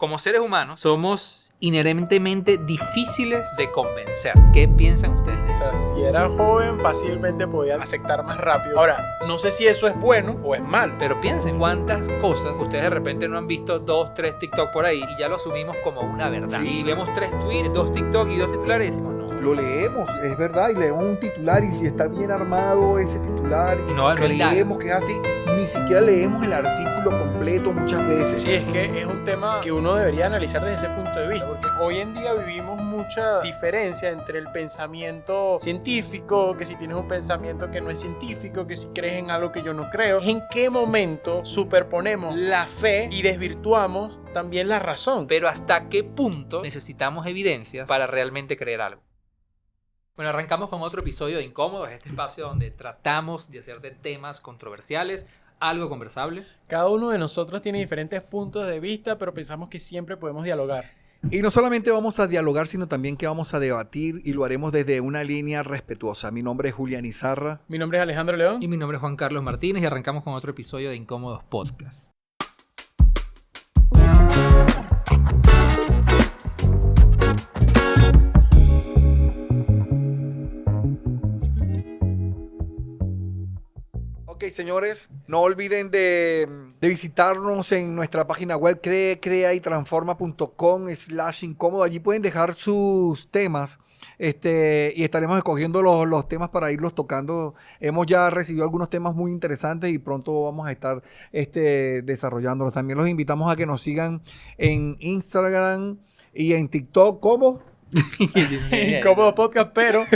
Como seres humanos, somos inherentemente difíciles de convencer. ¿Qué piensan ustedes de O eso? sea, si era joven, fácilmente podía aceptar más rápido. Ahora, no sé si eso es bueno o es malo. Pero piensen cuántas cosas ustedes de repente no han visto 2, 3 TikTok por ahí y ya lo asumimos como una verdad. Sí. Y vemos 3 tweets, 2 TikTok y 2 titulares y decimos no. Lo leemos, es verdad, y leemos un titular y si está bien armado ese titular Y no creemos que es así, ni siquiera leemos el artículo completo muchas veces. Sí, es que es un tema que uno debería analizar desde ese punto de vista, porque hoy en día vivimos mucha diferencia entre el pensamiento científico, que si tienes un pensamiento que no es científico, que si crees en algo que yo no creo. ¿En qué momento superponemos la fe y desvirtuamos también la razón? Pero ¿hasta qué punto necesitamos evidencias para realmente creer algo? Bueno, arrancamos con otro episodio de Incómodos, este espacio donde tratamos de hacer de temas controversiales algo conversable. Cada uno de nosotros tiene diferentes puntos de vista, pero pensamos que siempre podemos dialogar. Y no solamente vamos a dialogar, sino también que vamos a debatir y lo haremos desde una línea respetuosa. Mi nombre es Julián Izarra. Mi nombre es Alejandro León. Y mi nombre es Juan Carlos Martínez y arrancamos con otro episodio de Incómodos Podcast. Ok, señores, no olviden de visitarnos en nuestra página web creaytransforma.com/incómodo. Allí pueden dejar sus temas y estaremos escogiendo los temas para irlos tocando. Hemos ya recibido algunos temas muy interesantes y pronto vamos a estar desarrollándolos. También los invitamos a que nos sigan en Instagram y en TikTok. ¿Cómo? Incómodo Podcast, pero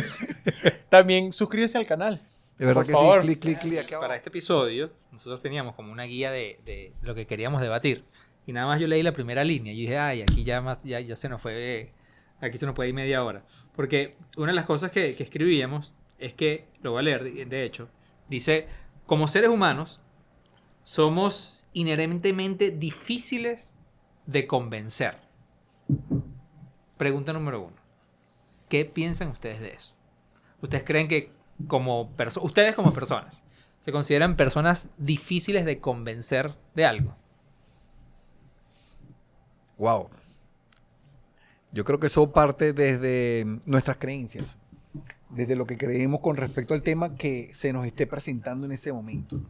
también suscríbase al canal. De verdad Por que favor. sí, clic aquí abajo. Para este episodio, nosotros teníamos como una guía de lo que queríamos debatir. Y nada más yo leí la primera línea y dije, ay, aquí ya se nos fue, aquí se nos puede ir media hora. Porque una de las cosas que escribíamos es que, lo voy a leer, de hecho, dice, como seres humanos, somos inherentemente difíciles de convencer. Pregunta número 1. ¿Qué piensan ustedes de eso? ¿Ustedes creen que ustedes como personas se consideran personas difíciles de convencer de algo? Wow. Yo creo que eso parte desde nuestras creencias, desde lo que creemos con respecto al tema que se nos esté presentando en ese momento.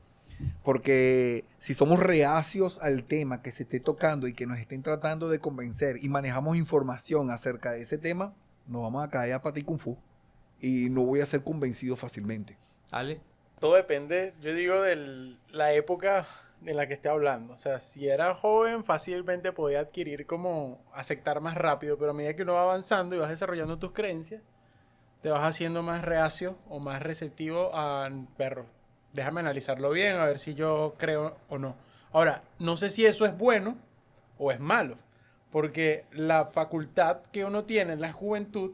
Porque si somos reacios al tema que se esté tocando y que nos estén tratando de convencer y manejamos información acerca de ese tema, nos vamos a caer a pata y kung fu y no voy a ser convencido fácilmente. ¿Ale? Todo depende, yo digo, de la época en la que esté hablando. O sea, si era joven, fácilmente podía adquirir como aceptar más rápido, pero a medida que uno va avanzando y vas desarrollando tus creencias, te vas haciendo más reacio o más receptivo a, perro, déjame analizarlo bien, a ver si yo creo o no. Ahora, no sé si eso es bueno o es malo, porque la facultad que uno tiene en la juventud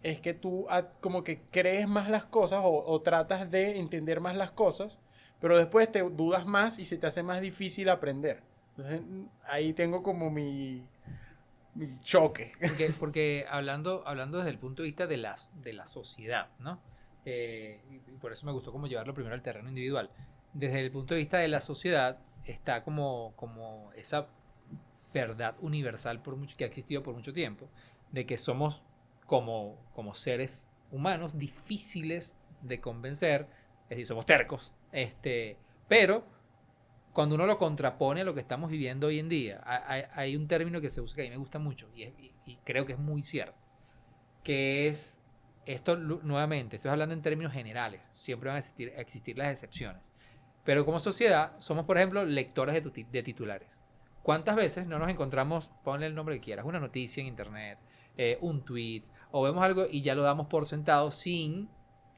es que tú como que crees más las cosas o tratas de entender más las cosas, pero después te dudas más y se te hace más difícil aprender. Entonces, ahí tengo como mi choque. Porque hablando desde el punto de vista de la sociedad, ¿no? Y por eso me gustó como llevarlo primero al terreno individual. Desde el punto de vista de la sociedad está como esa verdad universal que ha existido por mucho tiempo, de que somos como seres humanos difíciles de convencer, es decir, somos tercos, pero cuando uno lo contrapone a lo que estamos viviendo hoy en día, hay un término que se usa que a mí me gusta mucho y creo que es muy cierto, que es, nuevamente, estoy hablando en términos generales, siempre van a existir las excepciones, pero como sociedad somos, por ejemplo, lectores de titulares. ¿Cuántas veces no nos encontramos, ponle el nombre que quieras, una noticia en internet, un tweet, o vemos algo y ya lo damos por sentado sin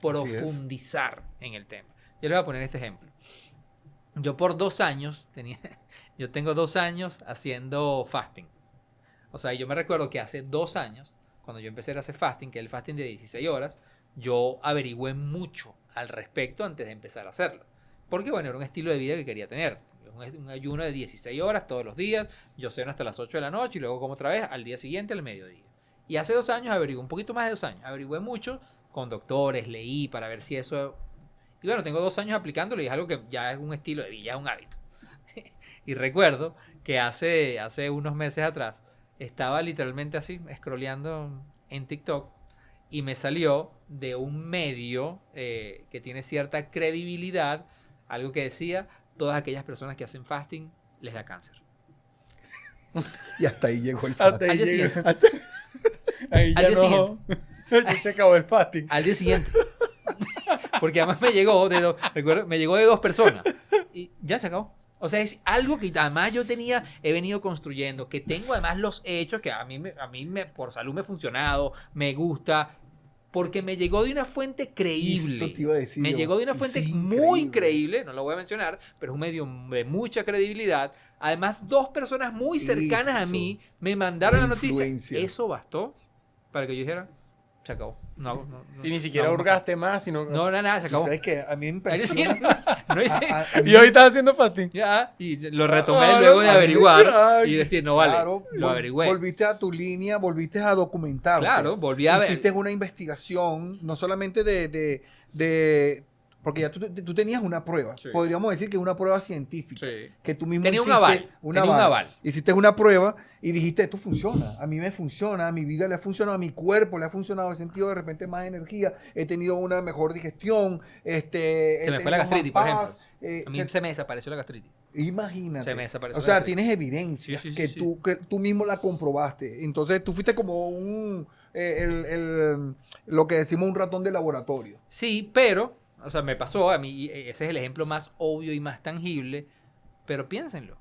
profundizar en el tema? Yo le voy a poner este ejemplo. Yo por 2 años yo tengo 2 años haciendo fasting. O sea, yo me recuerdo que hace 2 años, cuando yo empecé a hacer fasting, que es el fasting de 16 horas, yo averigüé mucho al respecto antes de empezar a hacerlo. Porque, bueno, era un estilo de vida que quería tener. Un ayuno de 16 horas todos los días, yo ceno hasta las 8 de la noche y luego como otra vez al día siguiente al mediodía. Y hace 2 años averigué, un poquito más de 2 años, averigüé mucho con doctores, leí para ver si eso... Y bueno, tengo 2 años aplicándolo y es algo que ya es un estilo de vida, ya es un hábito. Y recuerdo que hace unos meses atrás estaba literalmente así, scrolleando en TikTok, y me salió de un medio que tiene cierta credibilidad, algo que decía, todas aquellas personas que hacen fasting les da cáncer. Y hasta ahí llegó el Hasta fact. ahí Al día llega. siguiente. Ahí Al ya día no. Ya se acabó el fasting. Al día siguiente. Porque además me llegó recuerdo, me llegó de 2 personas. Y ya se acabó. O sea, es algo que además he venido construyendo, que tengo además los hechos, que a mí por salud me ha funcionado, me gusta, porque me llegó de una fuente creíble. Eso te iba a decir Me yo. llegó de una fuente Sí, muy increíble. creíble, no lo voy a mencionar, pero es un medio de mucha credibilidad. Además, 2 personas muy cercanas a Eso. mí me mandaron la noticia. Influencia. Eso bastó para que yo dijera, se acabó. No, Y ni siquiera no, hurgaste más, sino... No, nada, se Tú acabó. sabes que a mí me Al día impresiona. siguiente, no hice. a mí- Y hoy estás haciendo fasting. Ya, y lo retomé Ah, luego de no, averiguar ay, y decir, no vale, Claro, lo averigüé. volviste a tu línea, volviste a documentar. Claro, volví a ver. Hiciste una investigación, no solamente de porque ya tú tenías una prueba. Sí. Podríamos decir que es una prueba científica. Sí. Que tú mismo Tenía un hiciste aval, tenía un aval. Hiciste una prueba y dijiste, esto funciona. A mí me funciona, a mi vida le ha funcionado, a mi cuerpo le ha funcionado. He sentido de repente más energía, he tenido una mejor digestión. Se me fue la gastritis, por ejemplo. A mí se me desapareció la gastritis. Imagínate. Se me desapareció O la sea, gastritis. tienes evidencia Sí, sí, que, sí, que tú mismo la comprobaste. Entonces tú fuiste como lo que decimos un ratón de laboratorio. Sí, pero, o sea, me pasó a mí, y ese es el ejemplo más obvio y más tangible, pero piénsenlo.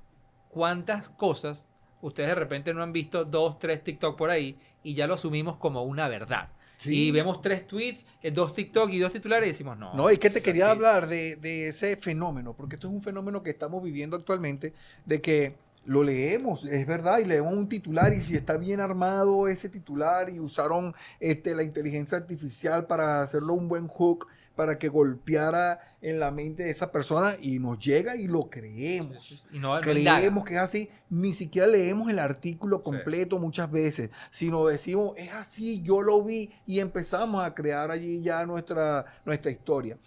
¿Cuántas cosas ustedes de repente no han visto 2, 3 TikTok por ahí y ya lo asumimos como una verdad? Sí. Y vemos 3 tweets, 2 TikTok y 2 titulares y decimos, no. No, y que te quería sí. hablar de ese fenómeno, porque esto es un fenómeno que estamos viviendo actualmente, de que lo leemos, es verdad, y leemos un titular y si está bien armado ese titular y usaron la inteligencia artificial para hacerlo un buen hook, para que golpeara en la mente de esa persona y nos llega y lo creemos. Y no Creemos indagas. que es así, ni siquiera leemos el artículo Sí. completo muchas veces, sino decimos, es así, yo lo vi y empezamos a crear allí ya nuestra historia.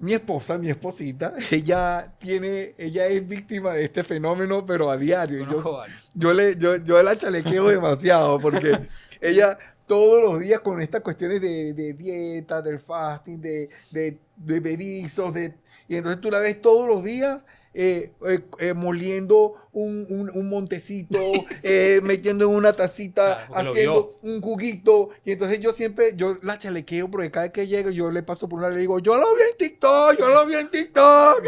Mi esposita, ella es víctima de este fenómeno, pero a diario. Conozco varios. Yo la chalequeo demasiado porque ella todos los días con estas cuestiones de dieta, del fasting, de berizos, y entonces tú la ves todos los días moliendo un montecito, metiendo en una tacita, Claro, porque lo haciendo un juguito, y entonces yo la chalequeo porque cada vez que llego yo le paso por una le digo, yo lo vi en TikTok.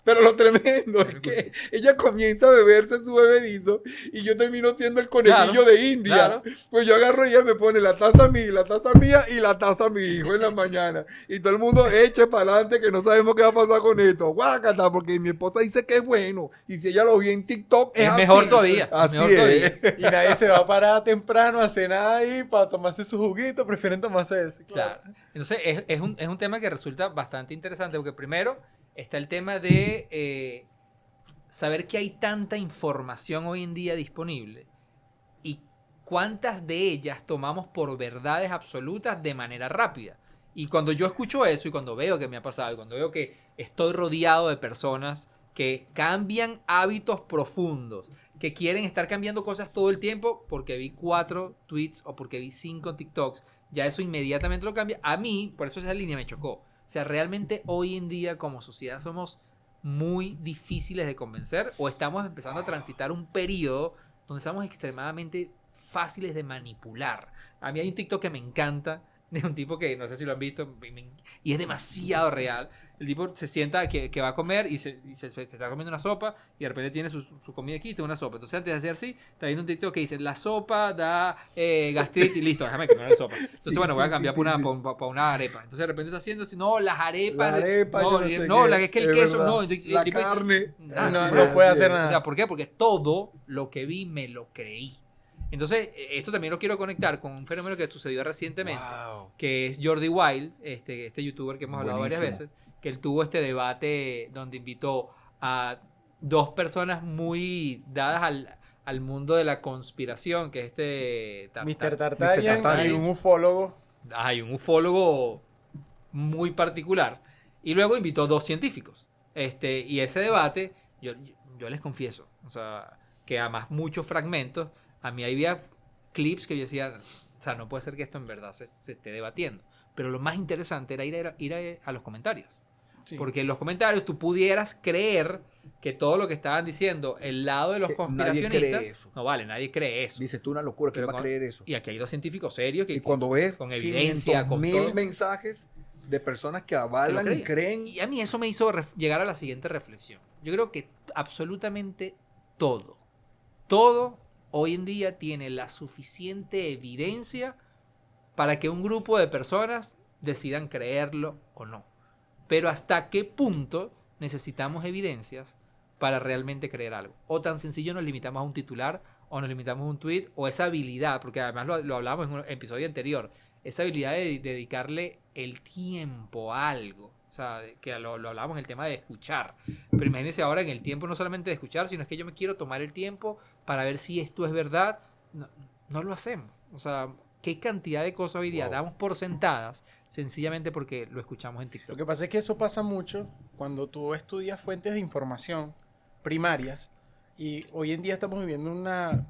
Pero lo tremendo es que ella comienza a beberse su bebedizo y yo termino siendo el conejillo Claro, de India. claro. Pues yo agarro y ella me pone la taza mía y la taza a mi hijo en la mañana. Y todo el mundo eche para adelante que no sabemos qué va a pasar con esto. Guácata, porque mi esposa dice que es bueno. Y si ella lo vio en TikTok, es así. mejor todavía. Así mejor todavía. es. Y nadie se va a parar temprano a cenar ahí para tomarse su juguito, prefieren tomarse ese. Claro. Entonces, es un tema que resulta bastante interesante porque primero está el tema de saber que hay tanta información hoy en día disponible y cuántas de ellas tomamos por verdades absolutas de manera rápida. Y cuando yo escucho eso y cuando veo que me ha pasado y cuando veo que estoy rodeado de personas que cambian hábitos profundos, que quieren estar cambiando cosas todo el tiempo porque vi 4 tweets o porque vi 5 TikToks, ya eso inmediatamente lo cambia. A mí, por eso esa línea me chocó. O sea, realmente hoy en día como sociedad somos muy difíciles de convencer o estamos empezando a transitar un periodo donde somos extremadamente fáciles de manipular. A mí hay un TikTok que me encanta de un tipo que no sé si lo han visto y es demasiado real. El tipo se sienta que va a comer y se está comiendo una sopa y de repente tiene su comida aquí y tiene una sopa. Entonces antes de hacer así, está viendo un TikTok que dice la sopa da gastritis, listo, déjame comer la sopa. Entonces bueno, voy a cambiar por una arepa. Entonces de repente está haciendo así, no, las arepas, es que el queso, verdad. no, La carne. No puede hacer nada. O sea, ¿por qué? Porque todo lo que vi me lo creí. Entonces, esto también lo quiero conectar con un fenómeno que sucedió recientemente, Wow. que es Jordi Wild, este youtuber que hemos hablado varias Buenísimo. veces, que él tuvo este debate donde invitó a 2 personas muy dadas al mundo de la conspiración, que es Mr. Tartaglia Tartaglia. y un ufólogo. Hay un ufólogo muy particular. Y luego invitó 2 científicos. Y ese debate, yo les confieso, o sea, que además muchos fragmentos, a mí había clips que yo decía, o sea, no puede ser que esto en verdad se esté debatiendo. Pero lo más interesante era ir a los comentarios. Sí. Porque en los comentarios tú pudieras creer que todo lo que estaban diciendo el lado de los Que nadie conspiracionistas, cree eso. no vale, nadie cree eso. Dices tú una locura, ¿quién Pero va a creer eso? Y aquí hay dos científicos serios que Y cuando ves con evidencia, con todo, 500.000 mensajes de personas que que lo avalan y creían. creen. Y a mí eso me hizo llegar a la siguiente reflexión. Yo creo que absolutamente todo hoy en día tiene la suficiente evidencia para que un grupo de personas decidan creerlo o no. Pero ¿hasta qué punto necesitamos evidencias para realmente creer algo? O tan sencillo nos limitamos a un titular, o nos limitamos a un tweet, o esa habilidad, porque además lo hablábamos en un episodio anterior, esa habilidad de dedicarle el tiempo a algo. O sea, que lo hablábamos en el tema de escuchar. Pero imagínense ahora en el tiempo no solamente de escuchar, sino es que yo me quiero tomar el tiempo para ver si esto es verdad. No lo hacemos. O sea, ¿qué cantidad de cosas hoy día damos por sentadas sencillamente porque lo escuchamos en Lo TikTok? que pasa es que eso pasa mucho cuando tú estudias fuentes de información primarias y hoy en día estamos viviendo una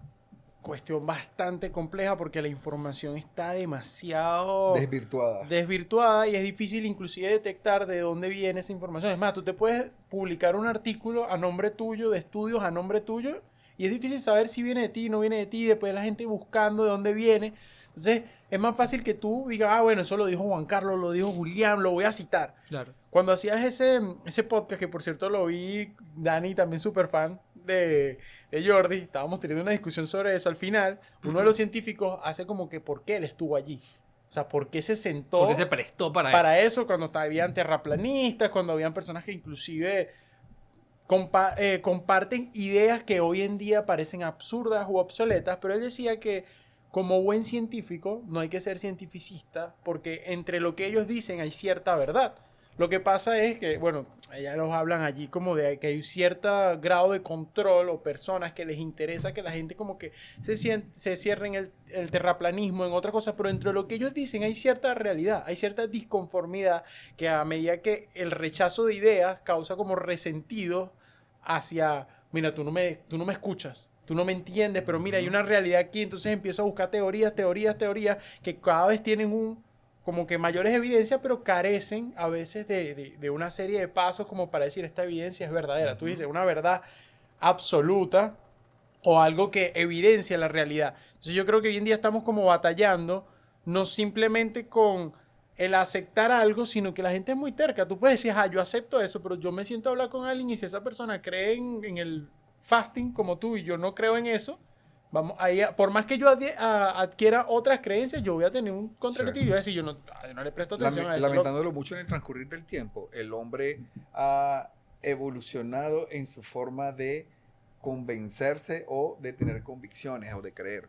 cuestión bastante compleja porque la información está demasiado desvirtuada y es difícil inclusive detectar de dónde viene esa información. Es más, tú te puedes publicar un artículo a nombre tuyo, de estudios a nombre tuyo, y es difícil saber si viene de ti, no viene de ti, después la gente buscando de dónde viene. Entonces, es más fácil que tú digas, bueno, eso lo dijo Juan Carlos, lo dijo Julián, lo voy a citar. Claro. Cuando hacías ese podcast, que por cierto lo vi, Dani, también súper fan de Jordi, estábamos teniendo una discusión sobre eso. Al final, uno de los científicos hace como que por qué él estuvo allí. O sea, por qué se sentó Porque se prestó para eso. eso cuando habían terraplanistas, cuando habían personas que inclusive comparten ideas que hoy en día parecen absurdas u obsoletas, pero él decía que como buen científico no hay que ser cientificista porque entre lo que ellos dicen hay cierta verdad. Lo que pasa es que, bueno, ya los hablan allí como de que hay cierto grado de control o personas que les interesa que la gente como que se cierre en el terraplanismo, en otra cosa, pero entre lo que ellos dicen hay cierta realidad, hay cierta disconformidad que a medida que el rechazo de ideas causa como resentido hacia, mira, tú no me escuchas, tú no me entiendes, pero mira, hay una realidad aquí, entonces empiezo a buscar teorías que cada vez tienen como que mayores evidencias, pero carecen a veces de una serie de pasos como para decir esta evidencia es verdadera. Tú dices una verdad absoluta o algo que evidencia la realidad. Entonces yo creo que hoy en día estamos como batallando, no simplemente con el aceptar algo, sino que la gente es muy terca. Tú puedes decir, yo acepto eso, pero yo me siento a hablar con alguien y si esa persona cree en el fasting como tú y yo no creo en eso, vamos, ahí, por más que yo adquiera otras creencias, yo voy a tener un contractivo. Yo voy a decir, yo no le presto atención a eso. Lamentándolo mucho en el transcurrir del tiempo, el hombre ha evolucionado en su forma de convencerse o de tener convicciones o de creer.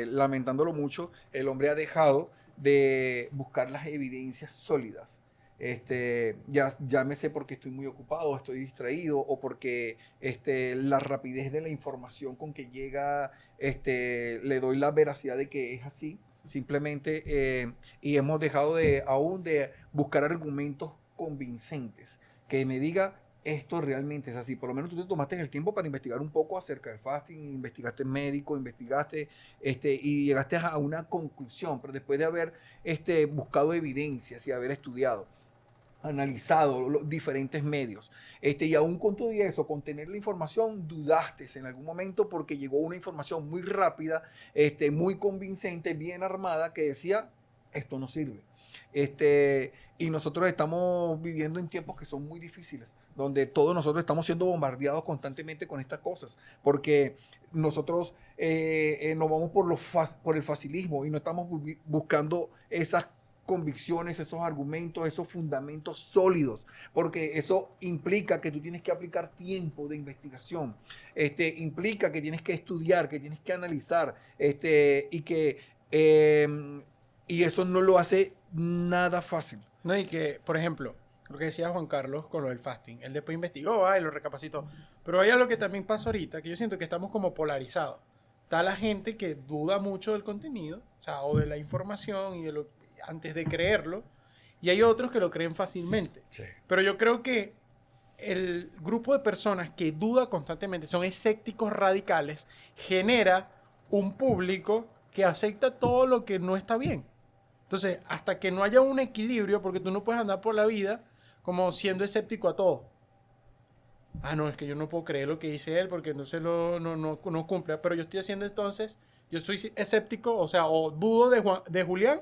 Lamentándolo mucho, el hombre ha dejado de buscar las evidencias sólidas. Ya me sé porque estoy muy ocupado, estoy distraído o porque la rapidez de la información con que llega, le doy la veracidad de que es así, simplemente, y hemos dejado aún de buscar argumentos convincentes, que me diga esto realmente es así. Por lo menos tú te tomaste el tiempo para investigar un poco acerca del fasting, investigaste médico, investigaste y llegaste a una conclusión, pero después de haber buscado evidencias y haber estudiado, analizado los diferentes medios, y aún con todo eso, con tener la información, dudaste en algún momento porque llegó una información muy rápida, muy convincente, bien armada, que decía, esto no sirve. Y nosotros estamos viviendo en tiempos que son muy difíciles, donde todos nosotros estamos siendo bombardeados constantemente con estas cosas, porque nosotros nos vamos por el facilismo y no estamos buscando esas convicciones, esos argumentos, esos fundamentos sólidos, porque eso implica que tú tienes que aplicar tiempo de investigación, implica que tienes que estudiar, que tienes que analizar, y eso no lo hace nada fácil. No, y que, por ejemplo, lo que decía Juan Carlos con lo del fasting, él después investigó, y lo recapacitó, pero hay algo que también pasa ahorita, que yo siento que estamos como polarizados. Está la gente que duda mucho del contenido, o de la información y antes de creerlo, y hay otros que lo creen fácilmente. Sí. Pero yo creo que el grupo de personas que duda constantemente, son escépticos radicales, genera un público que acepta todo lo que no está bien. Entonces, hasta que no haya un equilibrio, porque tú no puedes andar por la vida como siendo escéptico a todo. Ah, no, es que yo no puedo creer lo que dice él porque entonces no cumple. Pero yo estoy haciendo entonces, yo soy escéptico, o sea, o dudo de Julián,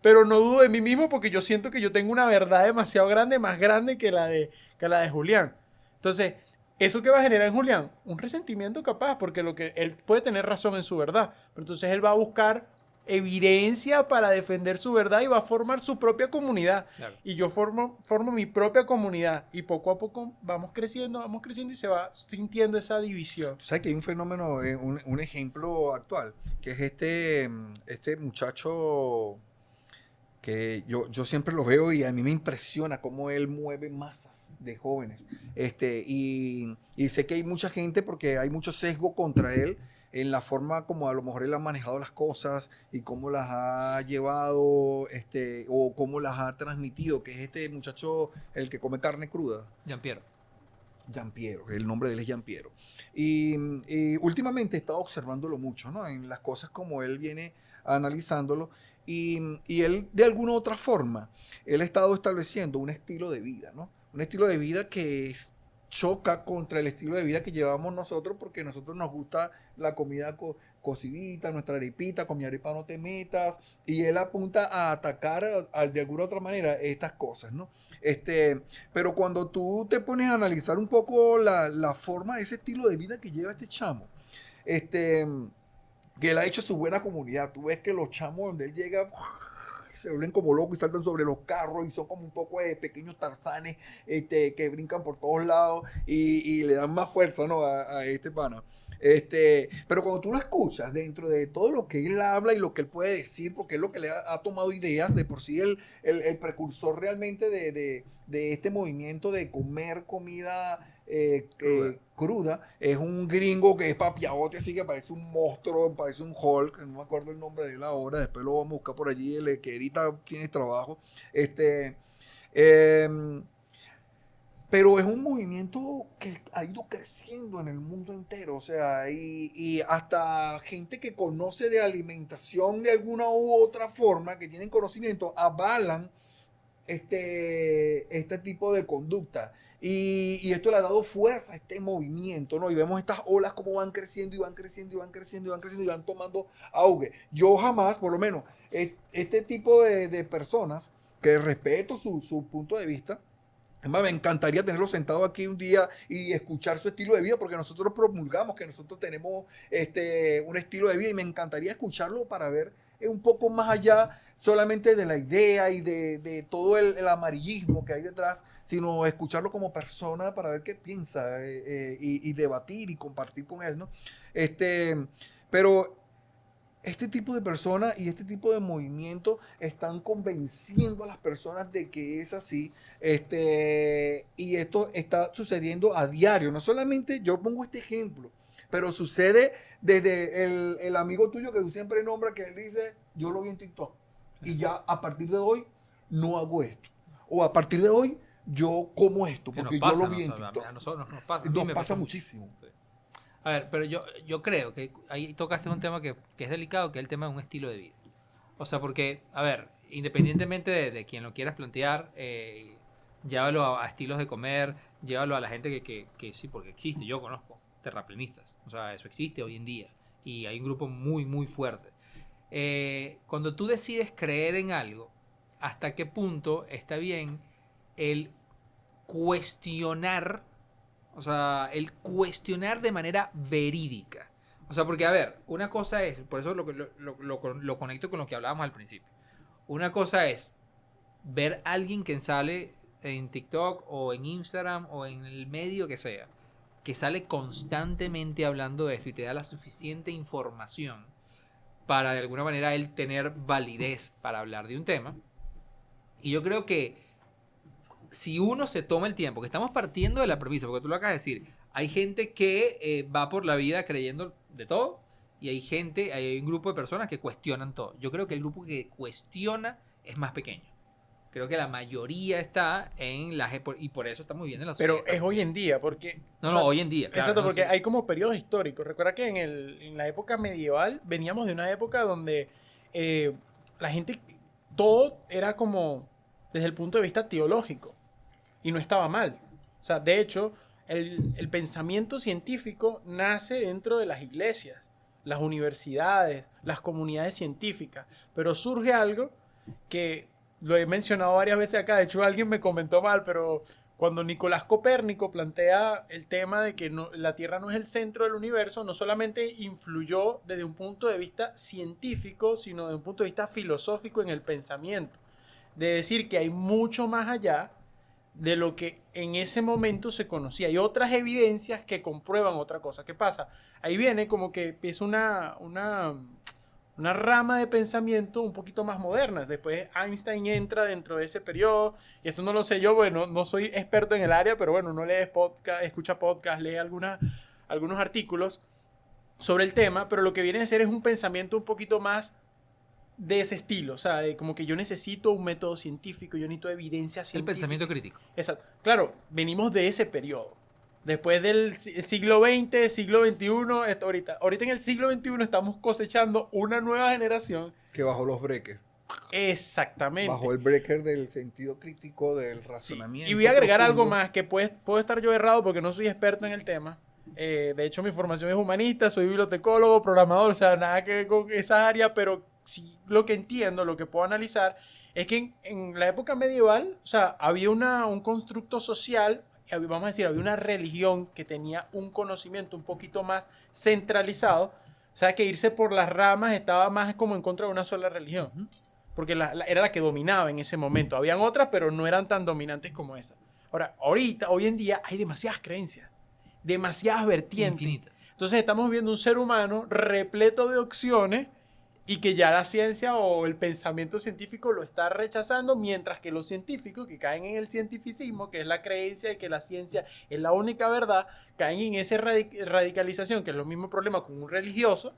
pero no dudo de mí mismo porque yo siento que yo tengo una verdad demasiado grande, más grande que la de Julián. Entonces, ¿eso qué va a generar en Julián? Un resentimiento capaz, porque lo que él puede tener razón en su verdad, pero entonces él va a buscar evidencia para defender su verdad y va a formar su propia comunidad. Claro. Y yo formo mi propia comunidad y poco a poco vamos creciendo y se va sintiendo esa división. Tú sabes que hay un fenómeno, un ejemplo actual, que es este muchacho que yo siempre lo veo y a mí me impresiona cómo él mueve masas de jóvenes. Y sé que hay mucha gente porque hay mucho sesgo contra él en la forma como a lo mejor él ha manejado las cosas y cómo las ha llevado, o cómo las ha transmitido, que es este muchacho, el que come carne cruda. Jean-Pierre. Giampiero, el nombre de él es Giampiero. Y últimamente he estado observándolo mucho, ¿no? En las cosas como él viene analizándolo. Y él, de alguna u otra forma, él ha estado estableciendo un estilo de vida, ¿no? Un estilo de vida que choca contra el estilo de vida que llevamos nosotros, porque a nosotros nos gusta la comida cocidita, nuestra arepita, con mi arepa no te metas, y él apunta a atacar de alguna u otra manera estas cosas, ¿no? Pero cuando tú te pones a analizar un poco la forma, ese estilo de vida que lleva este chamo, que él ha hecho su buena comunidad. Tú ves que los chamos donde él llega se vuelven como locos y saltan sobre los carros y son como un poco de pequeños tarzanes que brincan por todos lados y le dan más fuerza, ¿no? a este pana. Pero cuando tú lo escuchas dentro de todo lo que él habla y lo que él puede decir, porque es lo que le ha tomado ideas, de por sí el precursor realmente de este movimiento de comer comida cruda, es un gringo que es papiabote, así que parece un monstruo, parece un Hulk, no me acuerdo el nombre de él ahora, después lo vamos a buscar por allí, el que edita tiene trabajo. Pero es un movimiento que ha ido creciendo en el mundo entero, o sea, y hasta gente que conoce de alimentación de alguna u otra forma, que tienen conocimiento, avalan este tipo de conducta. Y esto le ha dado fuerza a este movimiento, ¿no? Y vemos estas olas como van creciendo y van creciendo y van creciendo y van creciendo y van tomando auge. Yo jamás, por lo menos, este tipo de personas, que respeto su punto de vista, además, me encantaría tenerlo sentado aquí un día y escuchar su estilo de vida, porque nosotros promulgamos que nosotros tenemos un estilo de vida y me encantaría escucharlo para ver un poco más allá solamente de la idea y de todo el amarillismo que hay detrás, sino escucharlo como persona para ver qué piensa y debatir y compartir con él, ¿no? Pero este tipo de personas y este tipo de movimientos están convenciendo a las personas de que es así, y esto está sucediendo a diario. No solamente yo pongo este ejemplo, pero sucede desde el amigo tuyo que tú siempre nombras, que él dice, yo lo vi en TikTok y ya a partir de hoy no hago esto. O a partir de hoy yo como esto, Sí, porque nos pasa, yo lo vi en TikTok. a nosotros nos pasa. A mí Nos me pasa pasó muchísimo. Sí. A ver, pero yo creo que ahí tocaste un tema que es delicado, que es el tema de un estilo de vida. O sea, porque, a ver, independientemente de quien lo quieras plantear, llévalo a estilos de comer, llévalo a la gente que sí, porque existe. Yo conozco terraplenistas. O sea, eso existe hoy en día. Y hay un grupo muy, muy fuerte. Cuando tú decides creer en algo, ¿hasta qué punto está bien el cuestionar? O sea, el cuestionar de manera verídica. O sea, porque, a ver, una cosa es, por eso lo conecto con lo que hablábamos al principio. Una cosa es ver a alguien que sale en TikTok o en Instagram o en el medio que sea, que sale constantemente hablando de esto y te da la suficiente información para de alguna manera él tener validez para hablar de un tema. Y yo creo que si uno se toma el tiempo, que estamos partiendo de la premisa, porque tú lo acabas de decir, hay gente que va por la vida creyendo de todo y hay un grupo de personas que cuestionan todo. Yo creo que el grupo que cuestiona es más pequeño. Creo que la mayoría está en las... Y por eso estamos viviendo en la Pero sociedad. es hoy en día, porque... No, o sea, hoy en día. Claro, exacto, no porque sé. hay como periodos históricos. Recuerda que en la época medieval veníamos de una época donde la gente, todo era como desde el punto de vista teológico y no estaba mal. O sea, de hecho, el pensamiento científico nace dentro de las iglesias, las universidades, las comunidades científicas, pero surge algo que lo he mencionado varias veces acá. De hecho, alguien me comentó mal, pero cuando Nicolás Copérnico plantea el tema de que la Tierra no es el centro del universo, no solamente influyó desde un punto de vista científico, sino desde un punto de vista filosófico en el pensamiento. De decir que hay mucho más allá de lo que en ese momento se conocía. Hay otras evidencias que comprueban otra cosa. ¿Qué pasa? Ahí viene como que empieza una rama de pensamiento un poquito más moderna. Después Einstein entra dentro de ese periodo, y esto no lo sé yo, bueno, no soy experto en el área, pero bueno, uno lee podcast, escucha podcast, lee algunos artículos sobre el tema, pero lo que viene a ser es un pensamiento un poquito más de ese estilo, o sea, de como que yo necesito un método científico, yo necesito evidencia El científica. pensamiento crítico. Exacto. Claro, venimos de ese periodo. Después del siglo XX, siglo XXI, ahorita en el siglo XXI estamos cosechando una nueva generación. Que bajó los breakers. Exactamente. Bajó el breaker del sentido crítico, del Sí. razonamiento. Y voy a agregar profundo. algo más que puedo estar yo errado porque no soy experto en el tema. De hecho, mi formación es humanista, soy bibliotecólogo, programador, o sea, nada que ver con esa área, pero sí lo que entiendo, lo que puedo analizar, es que en la época medieval, o sea, había un constructo social, vamos a decir, había una religión que tenía un conocimiento un poquito más centralizado, o sea, que irse por las ramas estaba más como en contra de una sola religión. Ujú. Porque era la que dominaba en ese momento. Habían otras, pero no eran tan dominantes como esa. Ahora, hoy en día, hay demasiadas creencias, demasiadas vertientes. Infinitas. Entonces estamos viendo un ser humano repleto de opciones y que ya la ciencia o el pensamiento científico lo está rechazando, mientras que los científicos que caen en el cientificismo, que es la creencia de que la ciencia es la única verdad, caen en esa radicalización, que es lo mismo problema con un religioso.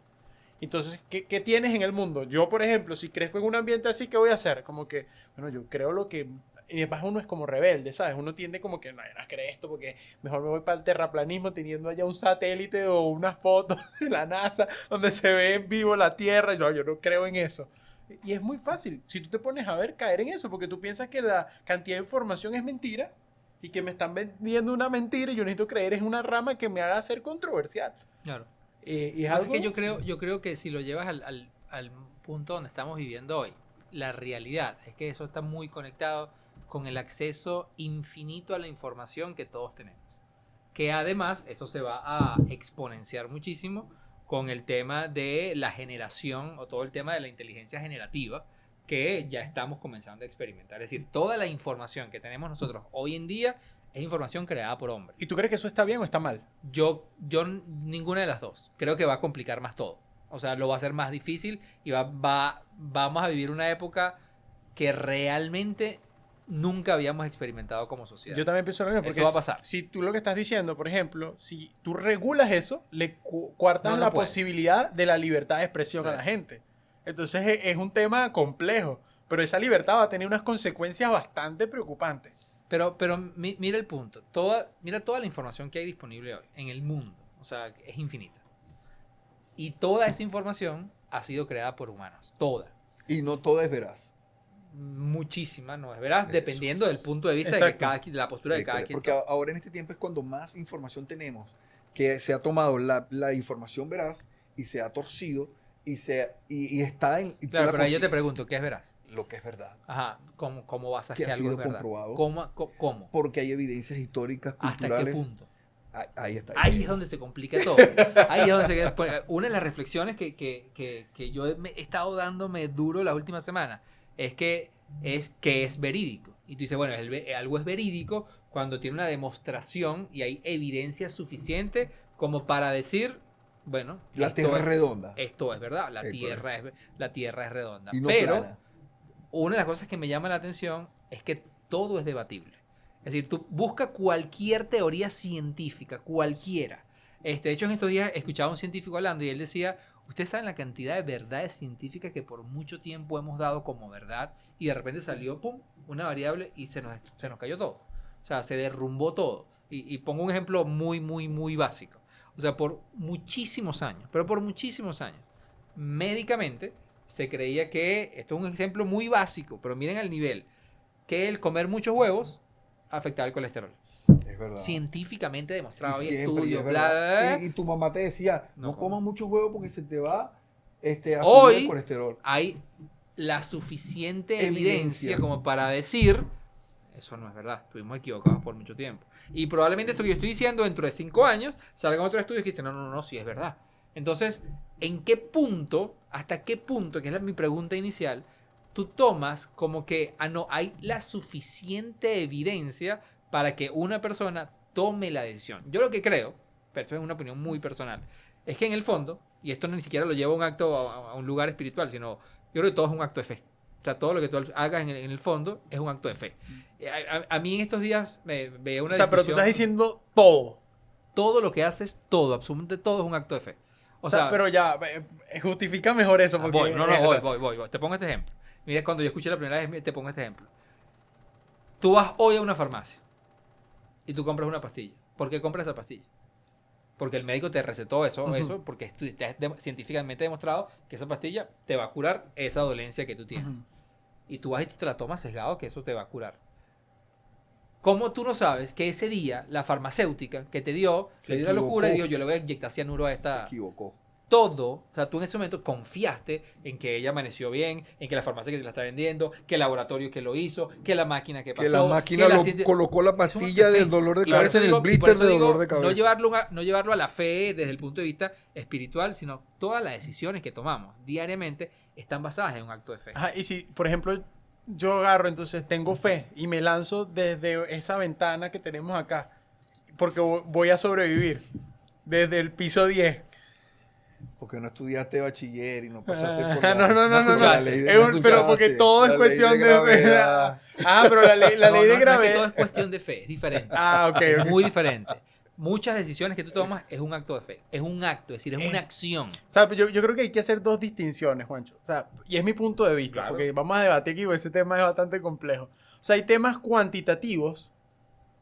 Entonces, ¿qué tienes en el mundo? Yo, por ejemplo, si crezco en un ambiente así, ¿qué voy a hacer? Como que, bueno, yo creo lo que... Y además uno es como rebelde, ¿sabes? Uno tiende como que, no, yo no creo esto porque mejor me voy para el terraplanismo teniendo allá un satélite o una foto de la NASA donde se ve en vivo la Tierra. No, yo no creo en eso. Y es muy fácil. Si tú te pones a ver, caer en eso, porque tú piensas que la cantidad de información es mentira y que me están vendiendo una mentira y yo necesito creer en una rama que me haga ser controversial. Claro. Y es Así algo... que yo creo que si lo llevas al punto donde estamos viviendo hoy, la realidad es que eso está muy conectado con el acceso infinito a la información que todos tenemos. Que además eso se va a exponenciar muchísimo con el tema de la generación o todo el tema de la inteligencia generativa que ya estamos comenzando a experimentar. Es decir, toda la información que tenemos nosotros hoy en día es información creada por hombres. ¿Y tú crees que eso está bien o está mal? Yo ninguna de las dos. Creo que va a complicar más todo. O sea, lo va a hacer más difícil y vamos a vivir una época que realmente nunca habíamos experimentado como sociedad. Yo también pienso lo mismo, porque Eso va a pasar. si tú lo que estás diciendo, por ejemplo, si tú regulas eso, le coartas No la puedes. posibilidad de la libertad de expresión a Sí. la gente. Entonces es un tema complejo, pero esa libertad va a tener unas consecuencias bastante preocupantes. Pero mira el punto. Mira toda la información que hay disponible hoy en el mundo. O sea, es infinita. Y toda esa información ha sido creada por humanos. Toda. Y no todo es veraz. Muchísima, ¿no? Es verdad, Eso. dependiendo del punto de vista de, Exacto. de la postura de cada quien. Porque ahora en este tiempo es cuando más información tenemos, que se ha tomado la información veraz y se ha torcido y está en... y tú Claro, la pero ahí yo te consigues. pregunto, ¿qué es veraz? Lo que es verdad. Ajá, ¿cómo basas Que que ha algo es sido verdad? comprobado. ¿Cómo? Porque hay evidencias históricas, ¿Hasta culturales. qué punto? Ahí está. Ahí es donde se complica todo. Ahí es donde una de las reflexiones que yo he estado dándome duro las últimas semanas es que es verídico. Y tú dices, bueno, algo es verídico cuando tiene una demostración y hay evidencia suficiente como para decir, bueno, La Tierra es redonda. esto es verdad, la Esto tierra es redonda. Y no Pero plana. una de las cosas que me llama la atención es que todo es debatible. Es decir, tú busca cualquier teoría científica, cualquiera. De hecho, en estos días escuchaba a un científico hablando y él decía, Ustedes saben la cantidad de verdades científicas que por mucho tiempo hemos dado como verdad y de repente salió, pum, una variable y se nos cayó todo. O sea, se derrumbó todo. Y pongo un ejemplo muy básico. O sea, por muchísimos años, pero por muchísimos años, médicamente se creía que, esto es un ejemplo muy básico, pero miren al nivel, que el comer muchos huevos afectaba el colesterol. Es verdad. Científicamente demostrado, Y hay siempre, y estudios, es bla, verdad. bla, bla. Y tu mamá te decía, no No comas muchos huevos porque se te va a subir Hoy el colesterol. hay la suficiente Evidencia. evidencia como para decir, eso no es verdad, estuvimos equivocados por mucho tiempo. Y probablemente esto que yo estoy diciendo, dentro de 5 años, salgan otros estudios que dicen, no, sí es verdad. Entonces, ¿en qué punto, hasta qué punto, que es mi pregunta inicial, tú tomas como que, no, hay la suficiente evidencia para que una persona tome la decisión? Yo lo que creo, pero esto es una opinión muy personal, es que en el fondo, y esto ni siquiera lo lleva a un acto, a un lugar espiritual, sino yo creo que todo es un acto de fe. O sea, todo lo que tú hagas en el fondo es un acto de fe. A mí en estos días me veo una O sea, pero tú discusión. estás diciendo todo. Todo lo que haces, todo, absolutamente todo es un acto de fe. O sea, pero ya, justifica mejor eso. Porque, voy, o sea, voy. Te pongo este ejemplo. Mira, cuando yo escuché la primera vez, te pongo este ejemplo. Tú vas hoy a una farmacia y tú compras una pastilla. ¿Por qué compras esa pastilla? Porque el médico te recetó eso, porque está científicamente demostrado que esa pastilla te va a curar esa dolencia que tú tienes. Y tú vas y tú te la tomas sesgado que eso te va a curar. ¿Cómo tú no sabes que ese día la farmacéutica que te dio, Se le dio la locura y equivocó. dijo, yo le voy a inyectar cianuro a Se esta... equivocó. Todo, o sea, tú en ese momento confiaste en que ella amaneció bien, en que la farmacia que te la está vendiendo, que el laboratorio que lo hizo, que la máquina que pasó. Que la máquina colocó la pastilla del dolor de Claro, cabeza en el y por blister eso de digo, dolor de cabeza. no llevarlo a la fe desde el punto de vista espiritual, sino todas las decisiones que tomamos diariamente están basadas en un acto de fe. Ajá, y si, por ejemplo, yo agarro, entonces tengo fe y me lanzo desde esa ventana que tenemos acá, porque voy a sobrevivir desde el piso 10. Porque no estudiaste bachiller y no pasaste por No. la ley de Pero porque todo es cuestión de gravedad. Ah, pero la ley No, de no es que gravedad. todo es cuestión de fe, es diferente. Ok. Es muy diferente. Muchas decisiones que tú tomas es un acto de fe. Es un acto, es decir, es una acción. O sea, yo creo que hay que hacer dos distinciones, Juancho. O sea, y es mi punto de vista, Claro. porque vamos a debatir aquí, porque ese tema es bastante complejo. O sea, hay temas cuantitativos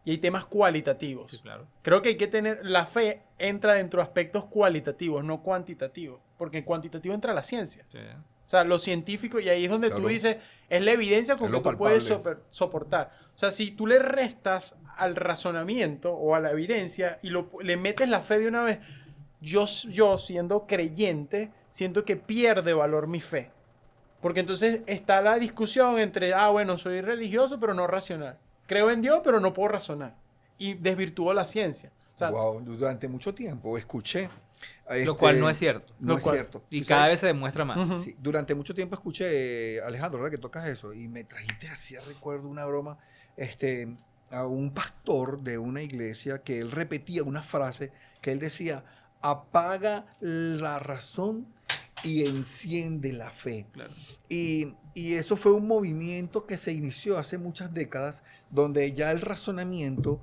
y hay temas cualitativos. Sí, claro. Creo que hay que tener, la fe entra dentro de aspectos cualitativos, no cuantitativos, porque en cuantitativo entra la ciencia. Sí. O sea, lo científico, y ahí es donde Claro. tú dices, es la evidencia con Es que lo tú puedes palpable. soportar. O sea, si tú le restas al razonamiento o a la evidencia y le metes la fe de una vez, yo siendo creyente, siento que pierde valor mi fe. Porque entonces está la discusión entre, bueno, soy religioso pero no racional. Creo en Dios pero no puedo razonar. Y desvirtúo la ciencia. O sea, Wow, durante mucho tiempo escuché. Lo cual no es cierto. No Lo es cual- cierto. Y ¿Tú cada sabes? vez se demuestra más. Ujú. Sí, durante mucho tiempo escuché, Alejandro, ¿verdad que tocas eso? Y me trajiste así, recuerdo una broma, a un pastor de una iglesia que él repetía una frase que él decía, apaga la razón y enciende la fe. Claro. Y eso fue un movimiento que se inició hace muchas décadas, donde ya el razonamiento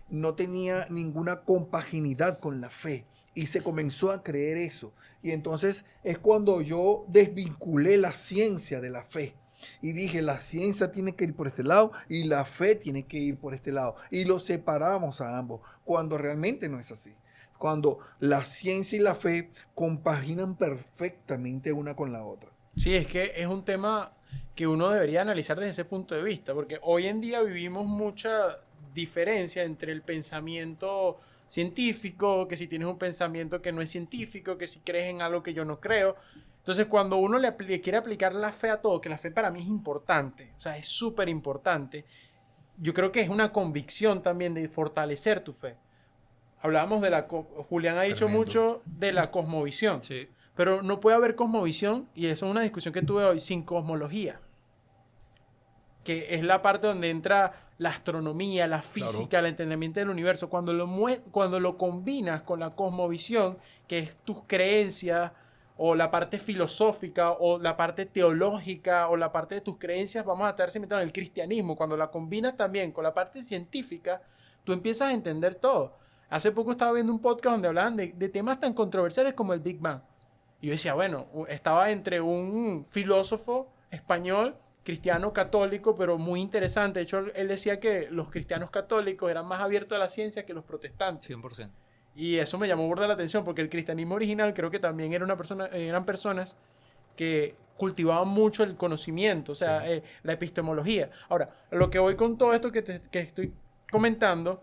no tenía ninguna compaginidad con la fe. Y se comenzó a creer eso. Y entonces es cuando yo desvinculé la ciencia de la fe. Y dije, la ciencia tiene que ir por este lado y la fe tiene que ir por este lado. Y lo separamos a ambos, cuando realmente no es así. Cuando la ciencia y la fe compaginan perfectamente una con la otra. sí, es que es un tema que uno debería analizar desde ese punto de vista, porque hoy en día vivimos mucha diferencia entre el pensamiento científico, que si tienes un pensamiento que no es científico, que si crees en algo que yo no creo. Entonces, cuando uno le quiere aplicar la fe a todo, que la fe para mí es importante, o sea, es súper importante, yo creo que es una convicción también de fortalecer tu fe. Hablábamos de Julián ha dicho Tremendo. mucho de la cosmovisión. Sí. Pero no puede haber cosmovisión, y eso es una discusión que tuve hoy, sin cosmología. Que es la parte donde entra la astronomía, la física, el entendimiento del universo. Cuando lo combinas con la cosmovisión, que es tus creencias, o la parte filosófica, o la parte teológica, o la parte de tus creencias, vamos a estar cimentados en el cristianismo. Cuando la combinas también con la parte científica, tú empiezas a entender todo. Hace poco estaba viendo un podcast donde hablaban de temas tan controversiales como el Big Bang. Y yo decía, bueno, estaba entre un filósofo español, cristiano católico, pero muy interesante. De hecho, él decía que los cristianos católicos eran más abiertos a la ciencia que los protestantes. 100%. Y eso me llamó burda la atención, porque el cristianismo original creo que también eran personas que cultivaban mucho el conocimiento, o sea, Sí. la epistemología. Ahora, lo que voy con todo esto que estoy comentando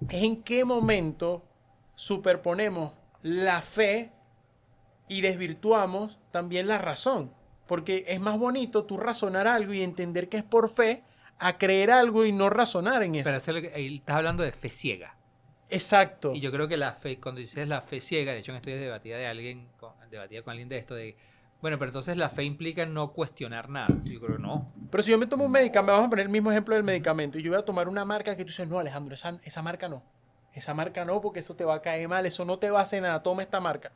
es en qué momento superponemos la fe y desvirtuamos también la razón. Porque es más bonito tú razonar algo y entender que es por fe a creer algo y no razonar en eso. Pero eso es lo que, ahí estás hablando de fe ciega. Exacto. Y yo creo que la fe, cuando dices la fe ciega, de hecho en estos días debatía con alguien de esto, de, bueno, pero entonces la fe implica no cuestionar nada. Yo creo que no. Pero si yo me tomo un medicamento, vamos a poner el mismo ejemplo del medicamento, y yo voy a tomar una marca que tú dices, no, Alejandro, esa marca no. Esa marca no, porque eso te va a caer mal, eso no te va a hacer nada, toma esta marca.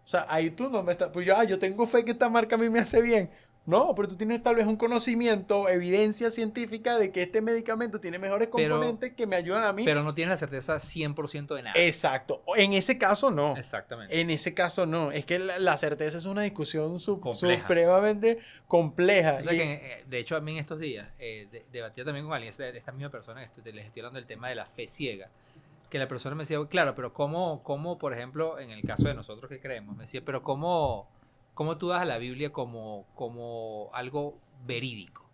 O sea, ahí tú no me estás... Pues yo tengo fe que esta marca a mí me hace bien. No, pero tú tienes tal vez un conocimiento, evidencia científica de que este medicamento tiene mejores componentes que me ayudan a mí. Pero no tienes la certeza 100% de nada. Exacto. En ese caso, no. Exactamente. En ese caso, no. Es que la certeza es una discusión Compleja. supremamente compleja. O sea Y- que, de hecho, a mí en estos días debatía también con alguien, esta misma persona, les estoy hablando del tema de la fe ciega, que la persona me decía, claro, pero ¿cómo, por ejemplo, en el caso de nosotros que creemos, me decía, pero ¿cómo tú das a la Biblia como algo verídico?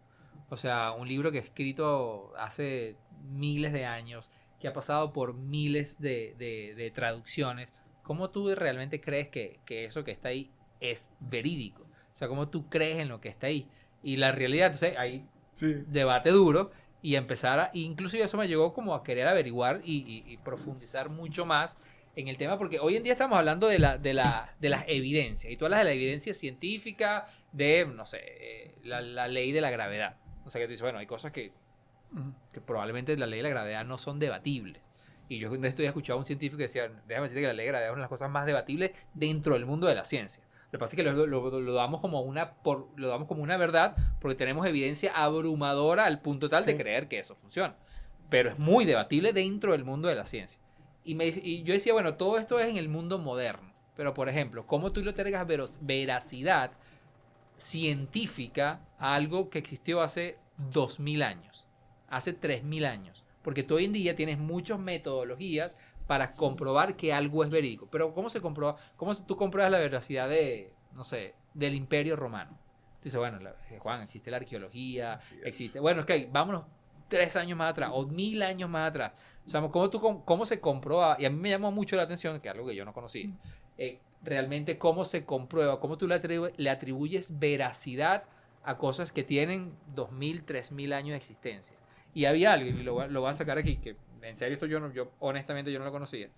O sea, un libro que es escrito hace miles de años, que ha pasado por miles de traducciones. ¿Cómo tú realmente crees que eso que está ahí es verídico? O sea, ¿cómo tú crees en lo que está ahí? Y la realidad, entonces, hay Sí. debate duro y empezar a, incluso eso me llegó como a querer averiguar y profundizar mucho más en el tema, porque hoy en día estamos hablando de las evidencias, y tú hablas de la evidencia científica de, no sé, la ley de la gravedad. O sea, que tú dices, bueno, hay cosas que probablemente la ley de la gravedad no son debatibles. Y yo de esto he escuchado a un científico que decía, déjame decirte que la ley de la gravedad es una de las cosas más debatibles dentro del mundo de la ciencia. Lo que pasa es que lo damos como una verdad porque tenemos evidencia abrumadora al punto tal de Sí. creer que eso funciona. Pero es muy debatible dentro del mundo de la ciencia. Y yo decía, bueno, todo esto es en el mundo moderno. Pero, por ejemplo, ¿cómo tú le otorgas veracidad científica a algo que existió hace 2000 años, hace 3000 años? Porque tú hoy en día tienes muchas metodologías para comprobar que algo es verídico. Pero ¿cómo se comprueba? Tú compruebas la veracidad no sé, del Imperio Romano? Dices, bueno, Juan, existe la arqueología, Así es. existe... Bueno, ok, vámonos 3 años más atrás o 1000 años más atrás. O sea, ¿cómo se comprueba? Y a mí me llamó mucho la atención, que es algo que yo no conocía, realmente cómo se comprueba, cómo tú le atribuyes veracidad a cosas que tienen 2000, 3000 años de existencia. Y había algo, y lo voy a sacar aquí, que en serio esto yo honestamente yo no lo conocía.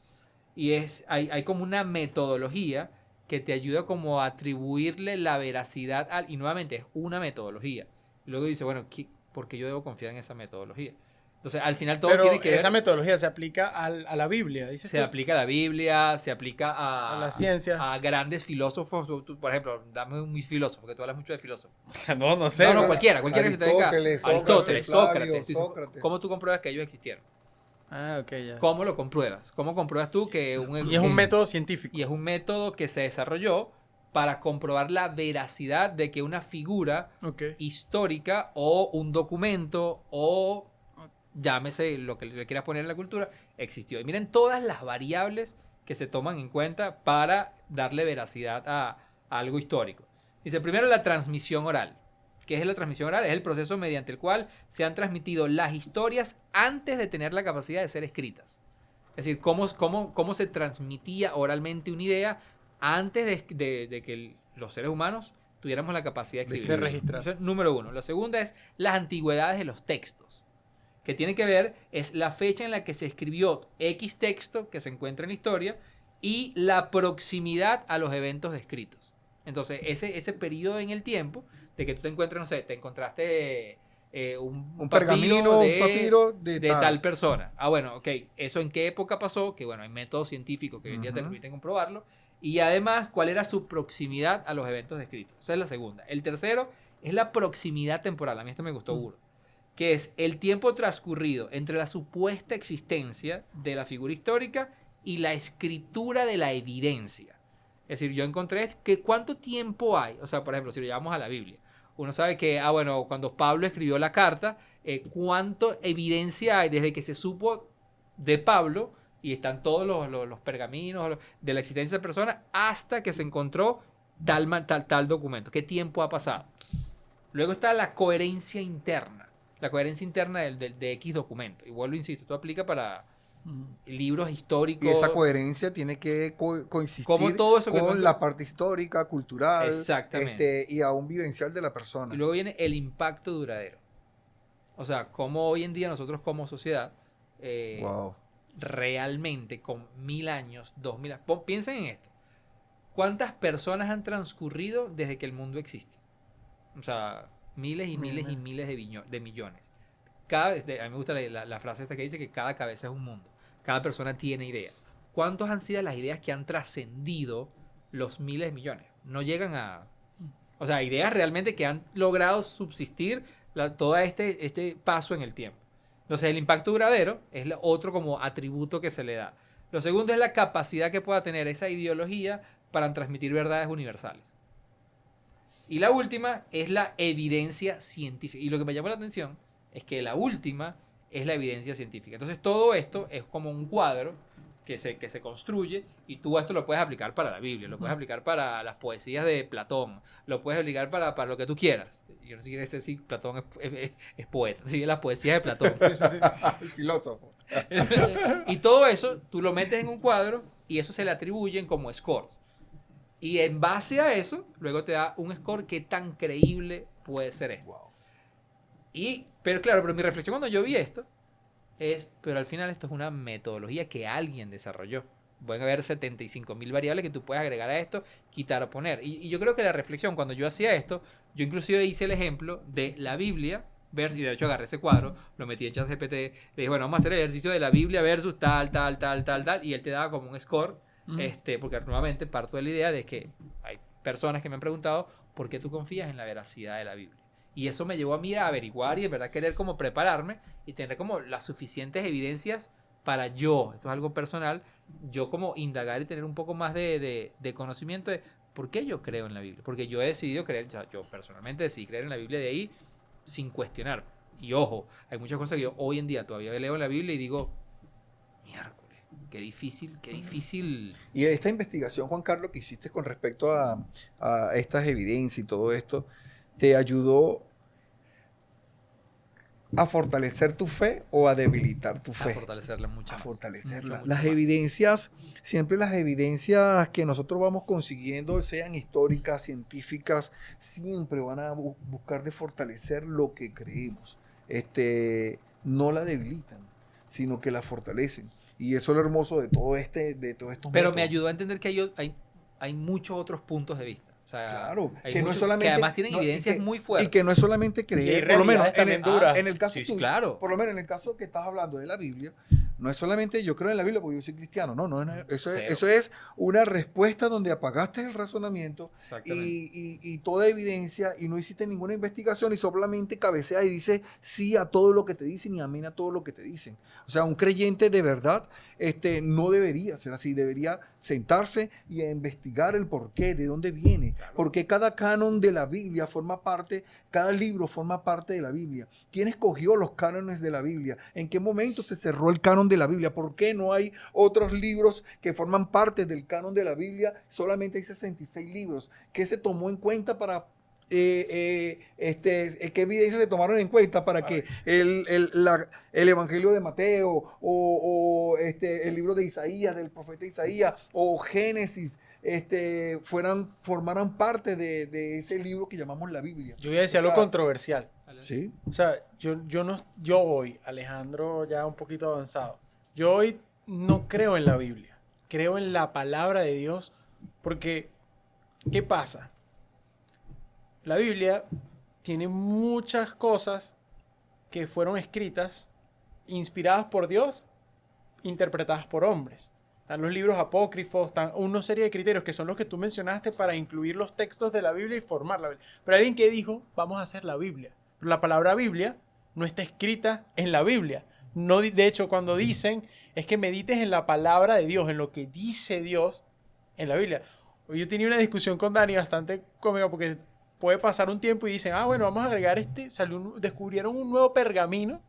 Y hay como una metodología que te ayuda como a atribuirle la veracidad y nuevamente es una metodología. Y luego dice, bueno, ¿por qué yo debo confiar en esa metodología? Entonces, al final todo Pero tiene que ver... esa metodología se aplica a la Biblia, dices Se tú. aplica a la Biblia, se aplica A la ciencia. a grandes filósofos. Por ejemplo, dame un filósofo, porque tú hablas mucho de filósofos. No sé. No, cualquiera que se te venga. Aristóteles, Aristóteles, Flavio, Sócrates. Tú dices, Sócrates. ¿cómo tú compruebas que ellos existieron? Ah, ok, ya. ¿Cómo lo compruebas? ¿Cómo compruebas tú que Y es un método científico. Y es un método que se desarrolló para comprobar la veracidad de que una figura Ok. histórica o un documento o llámese lo que le quieras poner en la cultura, existió. Y miren todas las variables que se toman en cuenta para darle veracidad a algo histórico. Dice, primero la transmisión oral. ¿Qué es la transmisión oral? Es el proceso mediante el cual se han transmitido las historias antes de tener la capacidad de ser escritas. Es decir, cómo se transmitía oralmente una idea antes de que los seres humanos tuviéramos la capacidad de escribir. De registrar. Eso es número uno. La segunda es las antigüedades de los textos, que tiene que ver es la fecha en la que se escribió X texto que se encuentra en la historia y la proximidad a los eventos descritos. Entonces, ese periodo en el tiempo de que tú te encuentras, no sé, te encontraste Un pergamino, un papiro de tal persona. Ah, bueno, ok. ¿Eso en qué época pasó? Que bueno, hay métodos científicos que hoy en día te Ujú. permiten comprobarlo. Y además, ¿cuál era su proximidad a los eventos descritos? Esa es la segunda. El tercero es la proximidad temporal. A mí esto me gustó burda. Que es el tiempo transcurrido entre la supuesta existencia de la figura histórica y la escritura de la evidencia. Es decir, yo encontré que cuánto tiempo hay. O sea, por ejemplo, si lo llevamos a la Biblia, uno sabe que, bueno, cuando Pablo escribió la carta, cuánto evidencia hay desde que se supo de Pablo y están todos los pergaminos de la existencia de persona hasta que se encontró tal documento. ¿Qué tiempo ha pasado? Luego está la coherencia interna. La coherencia interna de X documento. Y vuelvo, insisto, esto aplica para libros históricos. Y esa coherencia tiene que coexistir como todo eso con la parte histórica, cultural, exactamente. y aún vivencial de la persona. Y luego viene el impacto duradero. O sea, cómo hoy en día nosotros como sociedad, Wow. realmente con 1000 años, 2000 años, piensen en esto. ¿Cuántas personas han transcurrido desde que el mundo existe? O sea, miles y miles y miles de millones. A mí me gusta la frase esta que dice que cada cabeza es un mundo. Cada persona tiene ideas. ¿Cuántas han sido las ideas que han trascendido los miles de millones? No llegan a... O sea, ideas realmente que han logrado subsistir todo este paso en el tiempo. Entonces, el impacto duradero es otro como atributo que se le da. Lo segundo es la capacidad que pueda tener esa ideología para transmitir verdades universales. Y la última es la evidencia científica. Y lo que me llamó la atención es que la última es la evidencia científica. Entonces todo esto es como un cuadro que se construye y tú esto lo puedes aplicar para la Biblia, lo puedes aplicar para las poesías de Platón, lo puedes aplicar para lo que tú quieras. Yo no sé si Platón es poeta, sigue las poesías de Platón. El filósofo. Y todo eso tú lo metes en un cuadro y eso se le atribuyen como scores. Y en base a eso, luego te da un score que tan creíble puede ser esto. Wow. Pero mi reflexión cuando yo vi esto pero al final esto es una metodología que alguien desarrolló. Pueden haber 75.000 variables que tú puedes agregar a esto, quitar o poner. Y yo creo que la reflexión, cuando yo hacía esto, yo inclusive hice el ejemplo de la Biblia, y de hecho agarré ese cuadro, lo metí en ChatGPT, le dije, bueno, vamos a hacer el ejercicio de la Biblia versus tal, y él te daba como un score, porque nuevamente parto de la idea de que hay personas que me han preguntado, ¿por qué tú confías en la veracidad de la Biblia? Y eso me llevó a mí a averiguar y en verdad querer como prepararme y tener como las suficientes evidencias para esto es algo personal, yo como indagar y tener un poco más de conocimiento de por qué yo creo en la Biblia. Porque yo he decidido creer, o sea, yo personalmente decidí creer en la Biblia de ahí sin cuestionar. Y ojo, hay muchas cosas que yo hoy en día todavía leo en la Biblia y digo, miércoles, qué difícil. Y esta investigación, Juan Carlos, que hiciste con respecto a estas evidencias y todo esto, ¿te ayudó a fortalecer tu fe o a debilitar tu fe? A fortalecerla mucho A más. fortalecerla. Mucho Las más. evidencias, siempre las evidencias que nosotros vamos consiguiendo, sean históricas, científicas, siempre van a buscar de fortalecer lo que creemos. No la debilitan, sino que la fortalecen. Y eso es lo hermoso de todo de todos estos Pero me métodos. ayudó a entender que hay muchos otros puntos de vista. O sea, Claro, hay que no es muchos solamente, que además tienen no, evidencias muy fuertes. Y que no es solamente creer, Y por lo menos realidades también duras. en el caso Sí, tuyo, claro. por lo menos en el caso que estás hablando de la Biblia, no es solamente yo creo en la Biblia porque yo soy cristiano, eso es una respuesta donde apagaste el razonamiento y toda evidencia y no hiciste ninguna investigación y solamente cabeceas y dices sí a todo lo que te dicen y amén a todo lo que te dicen. O sea, un creyente de verdad no debería ser así, debería sentarse y a investigar el porqué, de dónde viene, porque cada canon de la Biblia forma parte, cada libro forma parte de la Biblia. ¿Quién escogió los cánones de la Biblia? ¿En qué momento se cerró el canon de la Biblia? ¿Por qué no hay otros libros que forman parte del canon de la Biblia? Solamente hay 66 libros. ¿Qué se tomó en cuenta para qué evidencias se tomaron en cuenta para que el Evangelio de Mateo o el libro de Isaías, del profeta Isaías o Génesis formaran parte de ese libro que llamamos la Biblia? Yo voy a decir algo controversial. Sí. O sea, yo hoy, Alejandro ya un poquito avanzado, yo hoy no creo en la Biblia, creo en la palabra de Dios, porque, ¿qué pasa? La Biblia tiene muchas cosas que fueron escritas, inspiradas por Dios, interpretadas por hombres. Están los libros apócrifos, están una serie de criterios que son los que tú mencionaste para incluir los textos de la Biblia y formar la Biblia. Pero hay alguien que dijo, vamos a hacer la Biblia. Pero la palabra Biblia no está escrita en la Biblia. No, de hecho, cuando dicen es que medites en la palabra de Dios, en lo que dice Dios en la Biblia. Yo tenía una discusión con Dani bastante cómica porque puede pasar un tiempo y dicen, bueno, vamos a agregar descubrieron un nuevo pergamino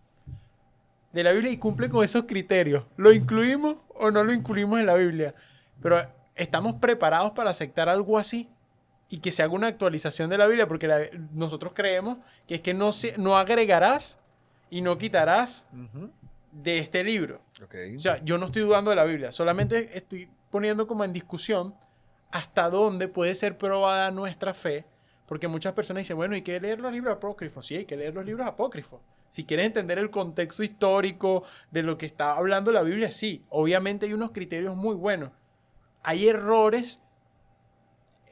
de la Biblia y cumple con esos criterios. ¿Lo incluimos o no lo incluimos en la Biblia? Pero ¿estamos preparados para aceptar algo así? Y que se haga una actualización de la Biblia, porque nosotros creemos que es que no agregarás y no quitarás de este libro. Okay. O sea, yo no estoy dudando de la Biblia, solamente estoy poniendo como en discusión hasta dónde puede ser probada nuestra fe, porque muchas personas dicen, bueno, hay que leer los libros apócrifos. Sí, hay que leer los libros apócrifos. Si quieres entender el contexto histórico de lo que está hablando la Biblia, sí. Obviamente hay unos criterios muy buenos. Hay errores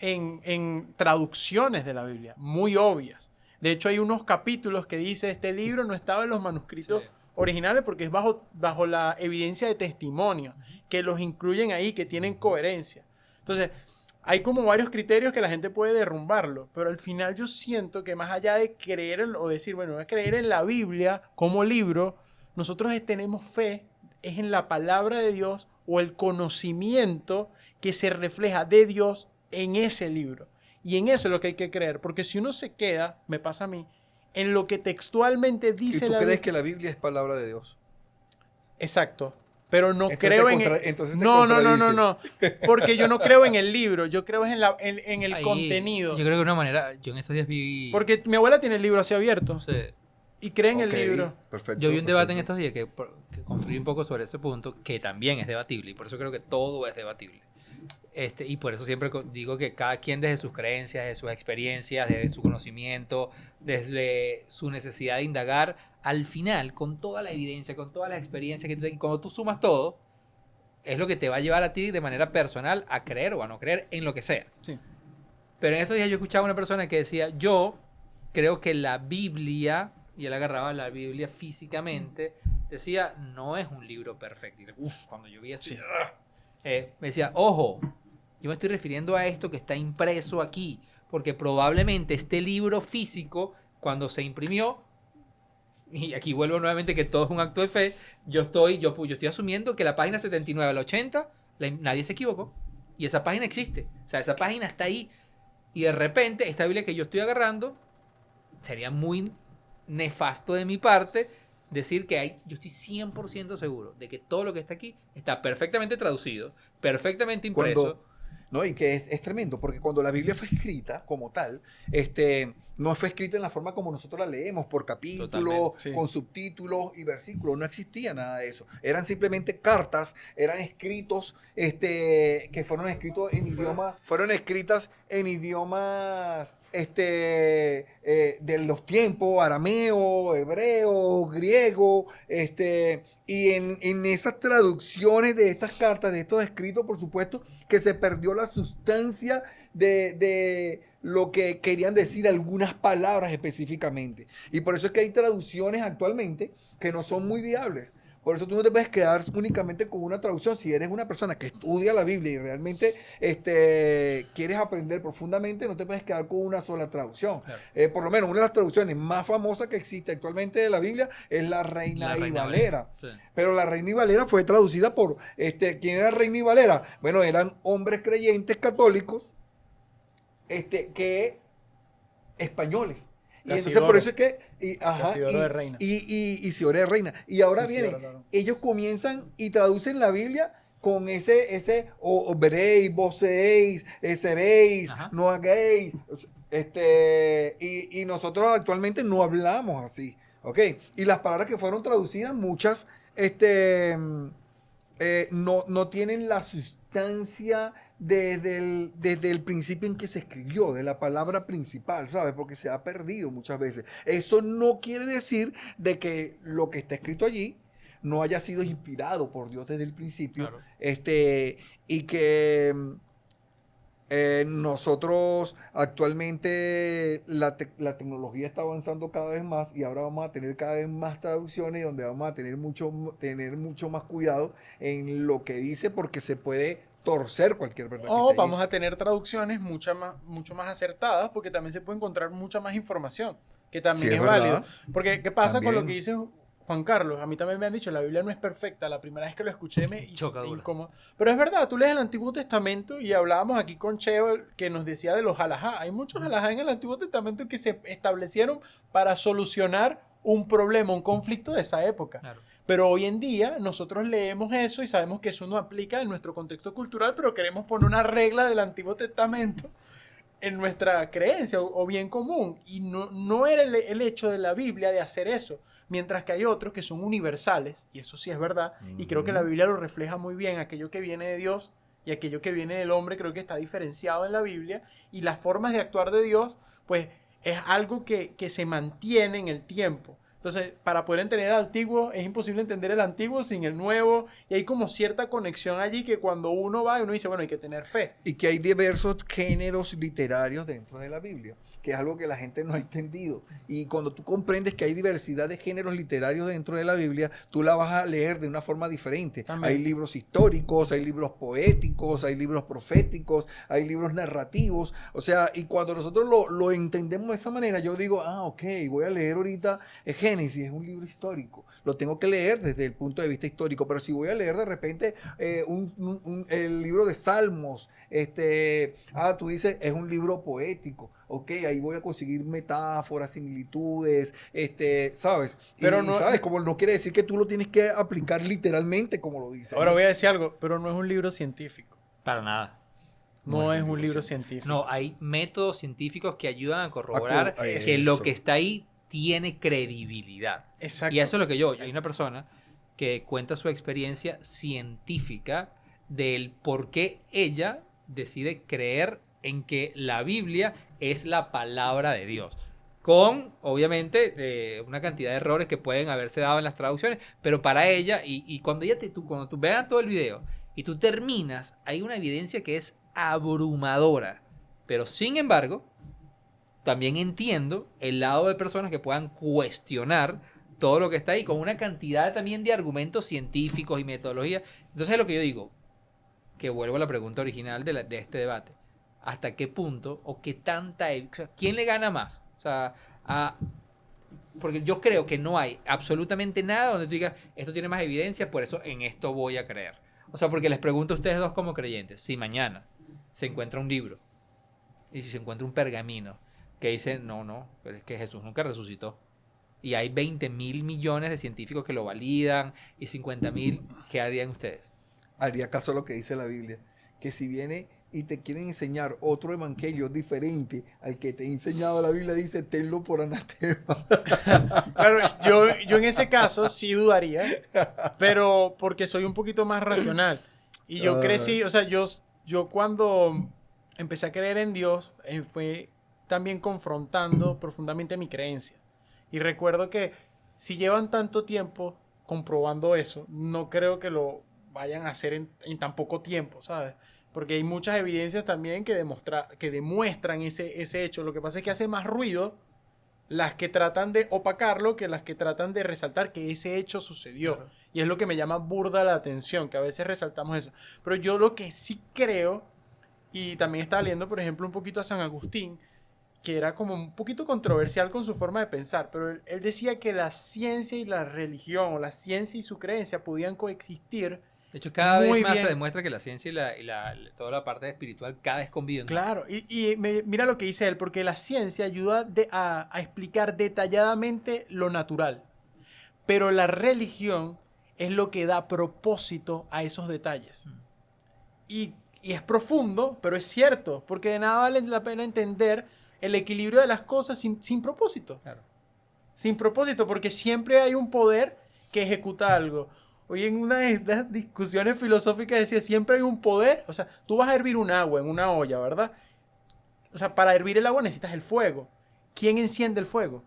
en traducciones de la Biblia, muy obvias. De hecho, hay unos capítulos que dice, este libro no estaba en los manuscritos originales porque es bajo la evidencia de testimonio, que los incluyen ahí, que tienen coherencia. Entonces, hay como varios criterios que la gente puede derrumbarlo, pero al final yo siento que más allá de creer o decir, bueno, voy a creer en la Biblia como libro, nosotros tenemos fe, es en la palabra de Dios o el conocimiento que se refleja de Dios en ese libro. Y en eso es lo que hay que creer, porque si uno se queda, me pasa a mí, en lo que textualmente dice ¿Y tú la crees Biblia? que la Biblia es palabra de Dios? Exacto. Pero no Entonces creo entonces te No. Porque yo no creo en el libro, yo creo en el Ahí, contenido. Yo creo que de una manera, yo en estos días vi... Porque mi abuela tiene el libro así abierto Sí. y cree en el Ok, libro. Perfecto. Yo vi un debate en perfecto. estos días que construí un poco sobre ese punto, que también es debatible, y por eso creo que todo es debatible. Y por eso siempre digo que cada quien desde sus creencias, desde sus experiencias, desde su conocimiento, desde su necesidad de indagar, al final, con toda la evidencia, con todas las experiencias, cuando tú sumas todo, es lo que te va a llevar a ti de manera personal a creer o a no creer en lo que sea. Sí. Pero en estos días yo escuchaba a una persona que decía, yo creo que la Biblia, y él agarraba la Biblia físicamente, decía, no es un libro perfecto. Y cuando yo vi eso, Sí. me decía, ojo, yo me estoy refiriendo a esto que está impreso aquí, porque probablemente este libro físico, cuando se imprimió, y aquí vuelvo nuevamente que todo es un acto de fe, yo estoy asumiendo que la página 79 al 80, nadie se equivocó, y esa página existe, o sea, esa página está ahí, y de repente esta Biblia que yo estoy agarrando, sería muy nefasto de mi parte decir que yo estoy 100% seguro de que todo lo que está aquí está perfectamente traducido, perfectamente impreso. No, y que es tremendo, porque cuando la Biblia fue escrita como tal, no fue escrita en la forma como nosotros la leemos, por capítulos, Totalmente, sí. con subtítulos y versículos. No existía nada de eso. Eran simplemente cartas, eran escritos, que fueron escritas en idiomas, de los tiempos, arameo, hebreo, griego, y en esas traducciones de estas cartas, de estos escritos, por supuesto, que se perdió la sustancia de lo que querían decir algunas palabras específicamente. Y por eso es que hay traducciones actualmente que no son muy viables. Por eso tú no te puedes quedar únicamente con una traducción. Si eres una persona que estudia la Biblia y realmente quieres aprender profundamente, no te puedes quedar con una sola traducción. Claro. Por lo menos una de las traducciones más famosas que existe actualmente de la Biblia es la Reina y Valera. Sí. Pero la Reina y Valera fue traducida por, ¿quién era Reina y Valera? Bueno, eran hombres creyentes católicos, que españoles. Y Casidoro. entonces por eso es que, Casidoro de Reina. y Isidoro de Reina. Y ahora Isidoro, viene, no. ellos comienzan y traducen la Biblia con o veréis, vos seréis, Ajá. no hagáis, y nosotros actualmente no hablamos así, ¿ok? Y las palabras que fueron traducidas, muchas, no tienen la sustancia desde el principio en que se escribió, de la palabra principal, ¿sabes? Porque se ha perdido muchas veces. Eso no quiere decir de que lo que está escrito allí no haya sido inspirado por Dios desde el principio, Claro. y que nosotros actualmente la tecnología está avanzando cada vez más y ahora vamos a tener cada vez más traducciones donde vamos a tener mucho más cuidado en lo que dice porque se puede torcer cualquier verdad. O vamos a tener traducciones mucho más acertadas porque también se puede encontrar mucha más información, que también Sí, es es válido. verdad. Porque, ¿qué pasa con lo También. que dice Juan Carlos, a mí también me han dicho, la Biblia no es perfecta. La primera vez que lo escuché me hizo Choca duro. incómodo. Pero es verdad, tú lees el Antiguo Testamento y hablábamos aquí con Cheo que nos decía de los halajá. Hay muchos halajá en el Antiguo Testamento que se establecieron para solucionar un problema, un conflicto de esa época. Claro. Pero hoy en día nosotros leemos eso y sabemos que eso no aplica en nuestro contexto cultural, pero queremos poner una regla del Antiguo Testamento en nuestra creencia o bien común. Y no era el hecho de la Biblia de hacer eso. Mientras que hay otros que son universales, y eso sí es verdad, y creo que la Biblia lo refleja muy bien, aquello que viene de Dios y aquello que viene del hombre creo que está diferenciado en la Biblia, y las formas de actuar de Dios, pues es algo que se mantiene en el tiempo. Entonces, para poder entender el antiguo, es imposible entender el antiguo sin el nuevo, y hay como cierta conexión allí que cuando uno va, uno dice, bueno, hay que tener fe. Y que hay diversos géneros literarios dentro de la Biblia, que es algo que la gente no ha entendido. Y cuando tú comprendes que hay diversidad de géneros literarios dentro de la Biblia, tú la vas a leer de una forma diferente. También. Hay libros históricos, hay libros poéticos, hay libros proféticos, hay libros narrativos. O sea, y cuando nosotros lo entendemos de esa manera, yo digo, ok, voy a leer ahorita Génesis, es un libro histórico. Lo tengo que leer desde el punto de vista histórico, pero si voy a leer de repente el libro de Salmos, tú dices, es un libro poético. Ok, ahí voy a conseguir metáforas, similitudes, ¿sabes? Pero y, no, ¿sabes? Como no quiere decir que tú lo tienes que aplicar literalmente como lo dice. ahora voy a decir algo, pero no es un libro científico. Para nada. No es un libro científico. No, hay métodos científicos que ayudan a corroborar que eso. lo que está ahí tiene credibilidad. Exacto. Y eso es lo que yo. Hay una persona que cuenta su experiencia científica del por qué ella decide creer en que la Biblia es la palabra de Dios. Con, obviamente, una cantidad de errores que pueden haberse dado en las traducciones, pero para ella, y cuando cuando tú veas todo el video y tú terminas, hay una evidencia que es abrumadora. Pero sin embargo, también entiendo el lado de personas que puedan cuestionar todo lo que está ahí con una cantidad también de argumentos científicos y metodología. Entonces es lo que yo digo, que vuelvo a la pregunta original de este debate. ¿Hasta qué punto o qué tanta... O sea, ¿quién le gana más? O sea, porque yo creo que no hay absolutamente nada donde tú digas, esto tiene más evidencia, por eso en esto voy a creer. O sea, porque les pregunto a ustedes dos como creyentes, si mañana se encuentra un libro y si se encuentra un pergamino que dice, no, pero es que Jesús nunca resucitó. Y hay 20.000 millones de científicos que lo validan y 50.000, ¿qué harían ustedes? Haría caso a lo que dice la Biblia, que si viene y te quieren enseñar otro evangelio diferente al que te ha enseñado la Biblia, dice, tenlo por anatema. Claro, yo en ese caso sí dudaría, pero porque soy un poquito más racional. Y yo crecí, o sea, yo cuando empecé a creer en Dios, fue también confrontando profundamente mi creencia. Y recuerdo que si llevan tanto tiempo comprobando eso, no creo que lo vayan a hacer en tan poco tiempo, ¿sabes? Porque hay muchas evidencias también que demuestran ese hecho. Lo que pasa es que hace más ruido las que tratan de opacarlo que las que tratan de resaltar que ese hecho sucedió. Claro. Y es lo que me llama burda la atención, que a veces resaltamos eso. Pero yo lo que sí creo, y también estaba leyendo, por ejemplo, un poquito a San Agustín, que era como un poquito controversial con su forma de pensar, pero él decía que la ciencia y la religión, o la ciencia y su creencia podían coexistir. De hecho, cada vez más se demuestra que la ciencia y toda la parte espiritual cada vez conviven más. Claro, mira lo que dice él, porque la ciencia ayuda a explicar detalladamente lo natural, pero la religión es lo que da propósito a esos detalles. Y es profundo, pero es cierto, porque de nada vale la pena entender el equilibrio de las cosas sin propósito. Claro. Sin propósito, porque siempre hay un poder que ejecuta algo. Hoy en una de estas discusiones filosóficas decía, siempre hay un poder. O sea, tú vas a hervir un agua en una olla, ¿verdad? O sea, para hervir el agua necesitas el fuego. ¿Quién enciende el fuego?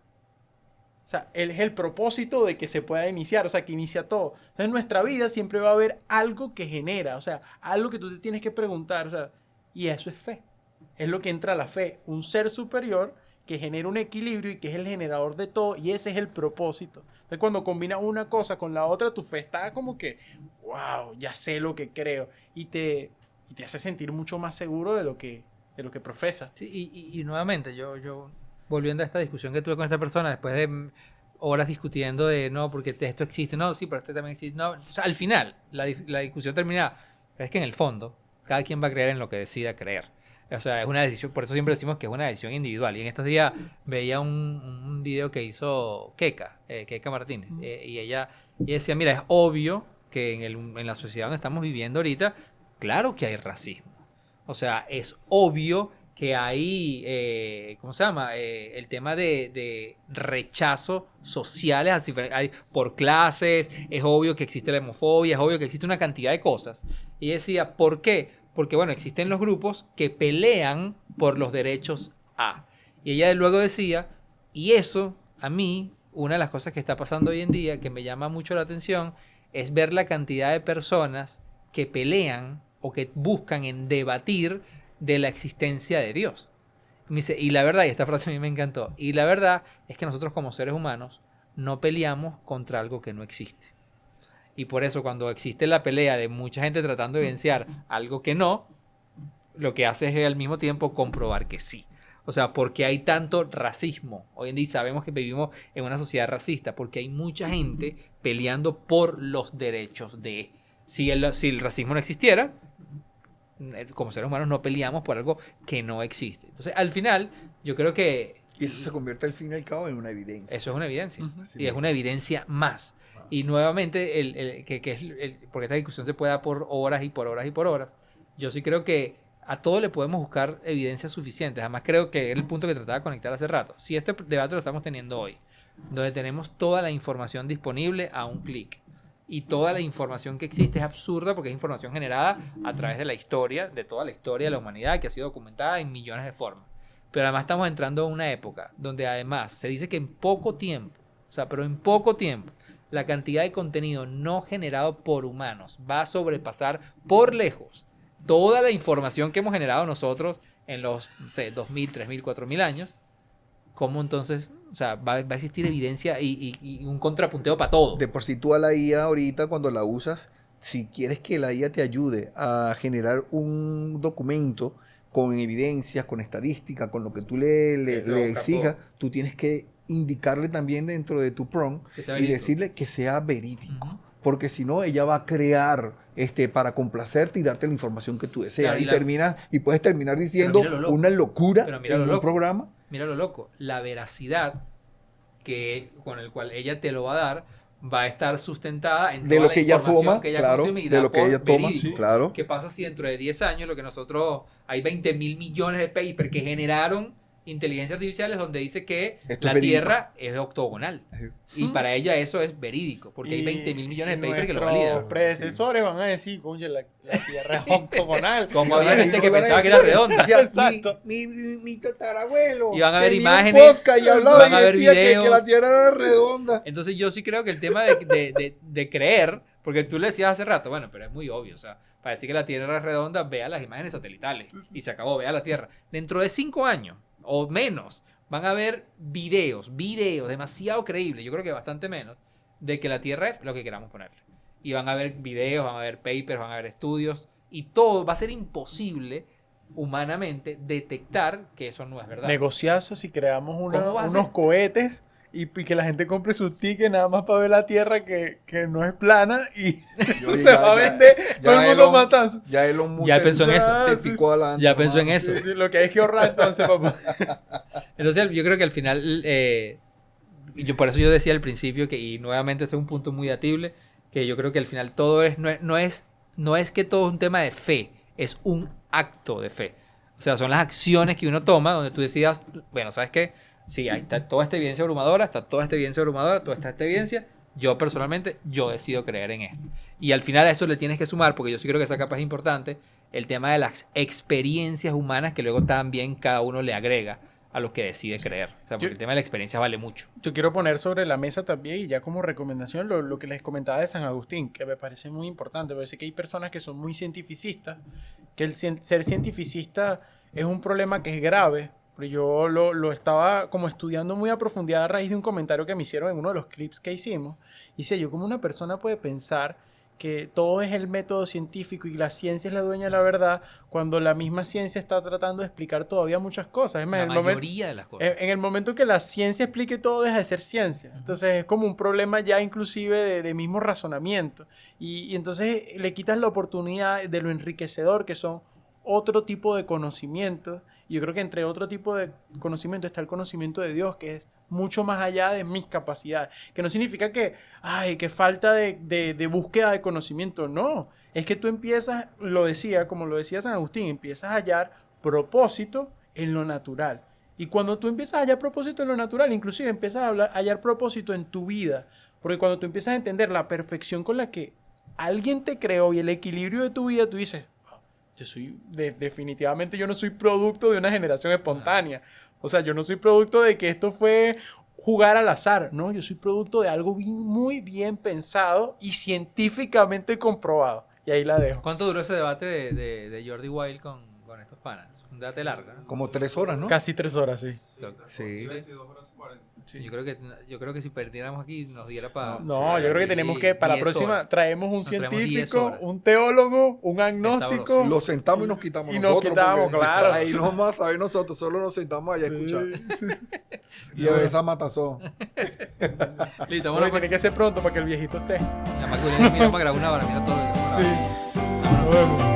O sea, es el propósito de que se pueda iniciar, o sea, que inicia todo. Entonces, en nuestra vida siempre va a haber algo que genera, o sea, algo que tú te tienes que preguntar, o sea, y eso es fe. Es lo que entra a la fe, un ser superior que genera un equilibrio y que es el generador de todo, y ese es el propósito. Entonces, cuando combinas una cosa con la otra, tu fe está como que, wow, ya sé lo que creo, y te hace sentir mucho más seguro de lo que profesas. Sí, y nuevamente, yo volviendo a esta discusión que tuve con esta persona, después de horas discutiendo de no, porque esto existe, no, sí, pero este también existe. No. O sea, al final, la discusión termina, pero es que en el fondo, cada quien va a creer en lo que decida creer. O sea, es una decisión, por eso siempre decimos que es una decisión individual. Y en estos días veía un video que hizo Keka Martínez, y ella decía, mira, es obvio que en la sociedad donde estamos viviendo ahorita, claro que hay racismo. O sea, es obvio que hay, ¿cómo se llama? El tema de rechazo sociales por clases, es obvio que existe la homofobia, es obvio que existe una cantidad de cosas. Y decía, ¿por qué? Porque, bueno, existen los grupos que pelean por los derechos A. Y ella luego decía, y eso, a mí, una de las cosas que está pasando hoy en día, que me llama mucho la atención, es ver la cantidad de personas que pelean o que buscan en debatir de la existencia de Dios. Me dice, y la verdad, y esta frase a mí me encantó, y la verdad es que nosotros como seres humanos no peleamos contra algo que no existe. Y por eso cuando existe la pelea de mucha gente tratando de evidenciar algo que no, lo que hace es al mismo tiempo comprobar que sí. O sea, ¿por qué hay tanto racismo? Hoy en día sabemos que vivimos en una sociedad racista, porque hay mucha gente peleando por los derechos de... Si el racismo no existiera, como seres humanos no peleamos por algo que no existe. Entonces, al final, yo creo que... Y eso se convierte al fin y al cabo en una evidencia. Eso es una evidencia. Así Y es una evidencia más. Y nuevamente, porque esta discusión se puede dar por horas y por horas y por horas, yo sí creo que a todo le podemos buscar evidencias suficientes. Además, creo que es el punto que trataba de conectar hace rato. Si este debate lo estamos teniendo hoy, donde tenemos toda la información disponible a un clic, y toda la información que existe es absurda porque es información generada a través de la historia, de toda la historia de la humanidad, que ha sido documentada en millones de formas. Pero además estamos entrando en una época donde además se dice que en poco tiempo, o sea, pero en poco tiempo, la cantidad de contenido no generado por humanos va a sobrepasar por lejos toda la información que hemos generado nosotros en los, no sé, 2000, 3000, 4000 años. ¿Cómo entonces, o sea, va a existir evidencia y un contrapunteo para todo? De por sí tú a la IA ahorita cuando la usas, si quieres que la IA te ayude a generar un documento con evidencias, con estadística, con lo que tú le exijas, tú tienes que indicarle también dentro de tu prompt y decirle que sea verídico. Porque si no, ella va a crear para complacerte y darte la información que tú deseas. Claro, y puedes terminar diciendo una locura en un programa. Mira lo loco, la veracidad con el cual ella te lo va a dar va a estar sustentada en toda la información que ella consume y da por verídico. Claro. ¿Qué pasa si dentro de 10 años lo que nosotros, hay 20.000 millones de papers que generaron inteligencias artificiales donde dice que la Tierra es octogonal? Y para ella eso es verídico, porque hay 20.000 millones de papers que lo validan. Los predecesores van a decir, coño, la Tierra es octogonal. Como había gente que pensaba que era redonda. Exacto. Mi tatarabuelo. Y van a ver imágenes. Y van a ver videos. Que la Tierra era redonda. Entonces yo sí creo que el tema de creer, porque tú le decías hace rato, bueno, pero es muy obvio, o sea, para decir que la Tierra es redonda, vea las imágenes satelitales y se acabó, vea la Tierra. Dentro de 5 años o menos, van a ver videos demasiado creíbles, yo creo que bastante menos, de que la Tierra es lo que queramos ponerle. Y van a ver videos, van a ver papers, van a ver estudios, y todo va a ser imposible humanamente detectar que eso no es verdad. Negociazo si creamos unos cohetes y que la gente compre sus tickets nada más para ver la Tierra que no es plana y eso se va a vender, todo el mundo matando. Ya pensó en eso. Ya pensó en eso. Sí, lo que hay que ahorrar entonces, papá. Entonces yo creo que al final, por eso yo decía al principio y nuevamente este es un punto muy debatible, que yo creo que al final todo no es que todo es un tema de fe, es un acto de fe. O sea, son las acciones que uno toma donde tú decidas, bueno, ¿sabes qué? Sí, ahí está toda esta evidencia abrumadora, toda esta evidencia. Yo personalmente, decido creer en esto. Y al final a eso le tienes que sumar, porque yo sí creo que esa capa es importante, el tema de las experiencias humanas que luego también cada uno le agrega a lo que decide creer. O sea, porque el tema de la experiencia vale mucho. Yo quiero poner sobre la mesa también, y ya como recomendación, lo que les comentaba de San Agustín, que me parece muy importante. Parece que hay personas que son muy cientificistas, que el ser cientificista es un problema que es grave. Yo lo estaba como estudiando muy a profundidad a raíz de un comentario que me hicieron en uno de los clips que hicimos. Y dice, yo como una persona puede pensar que todo es el método científico y la ciencia es la dueña de la verdad, cuando la misma ciencia está tratando de explicar todavía muchas cosas. Es más, La mayoría de las cosas. en el momento que la ciencia explique todo, deja de ser ciencia. Entonces es como un problema ya inclusive de mismo razonamiento. Y entonces le quitas la oportunidad de lo enriquecedor que son otro tipo de conocimientos. Y yo creo que entre otro tipo de conocimiento está el conocimiento de Dios, que es mucho más allá de mis capacidades. Que no significa que, ay, que falta de búsqueda de conocimiento. No, es que tú empiezas, lo decía, como lo decía San Agustín, empiezas a hallar propósito en lo natural. Y cuando tú empiezas a hallar propósito en lo natural, inclusive empiezas a hallar propósito en tu vida. Porque cuando tú empiezas a entender la perfección con la que alguien te creó y el equilibrio de tu vida, tú dices, yo soy, definitivamente yo no soy producto de una generación espontánea. O sea, yo no soy producto de que esto fue jugar al azar, ¿no? Yo soy producto de algo muy bien pensado y científicamente comprobado. Y ahí la dejo. ¿Cuánto duró ese debate de Jordi Wild con estos panas? Un debate largo, ¿no? Como 3 horas, ¿no? Casi 3 horas, sí. Sí. 3 y 2 horas 40. Sí. Yo creo que si perdiéramos aquí nos diera para... No, yo creo que tenemos que, para la 10 próxima, horas. traemos un Nos traemos 10 científico, horas. un teólogo, un agnóstico. sabroso. Lo sentamos y nos quitamos Y nos nosotros. quitamos, porque claro. Ahí no vamos a saber nosotros, solo nos sentamos allá a escuchar. Sí. Y a ver esa matazón. Listo, Pero bueno, tiene que ser pronto para que el viejito esté. la Maculena mira para grabar una hora, mira todo. Sí. Nos vemos.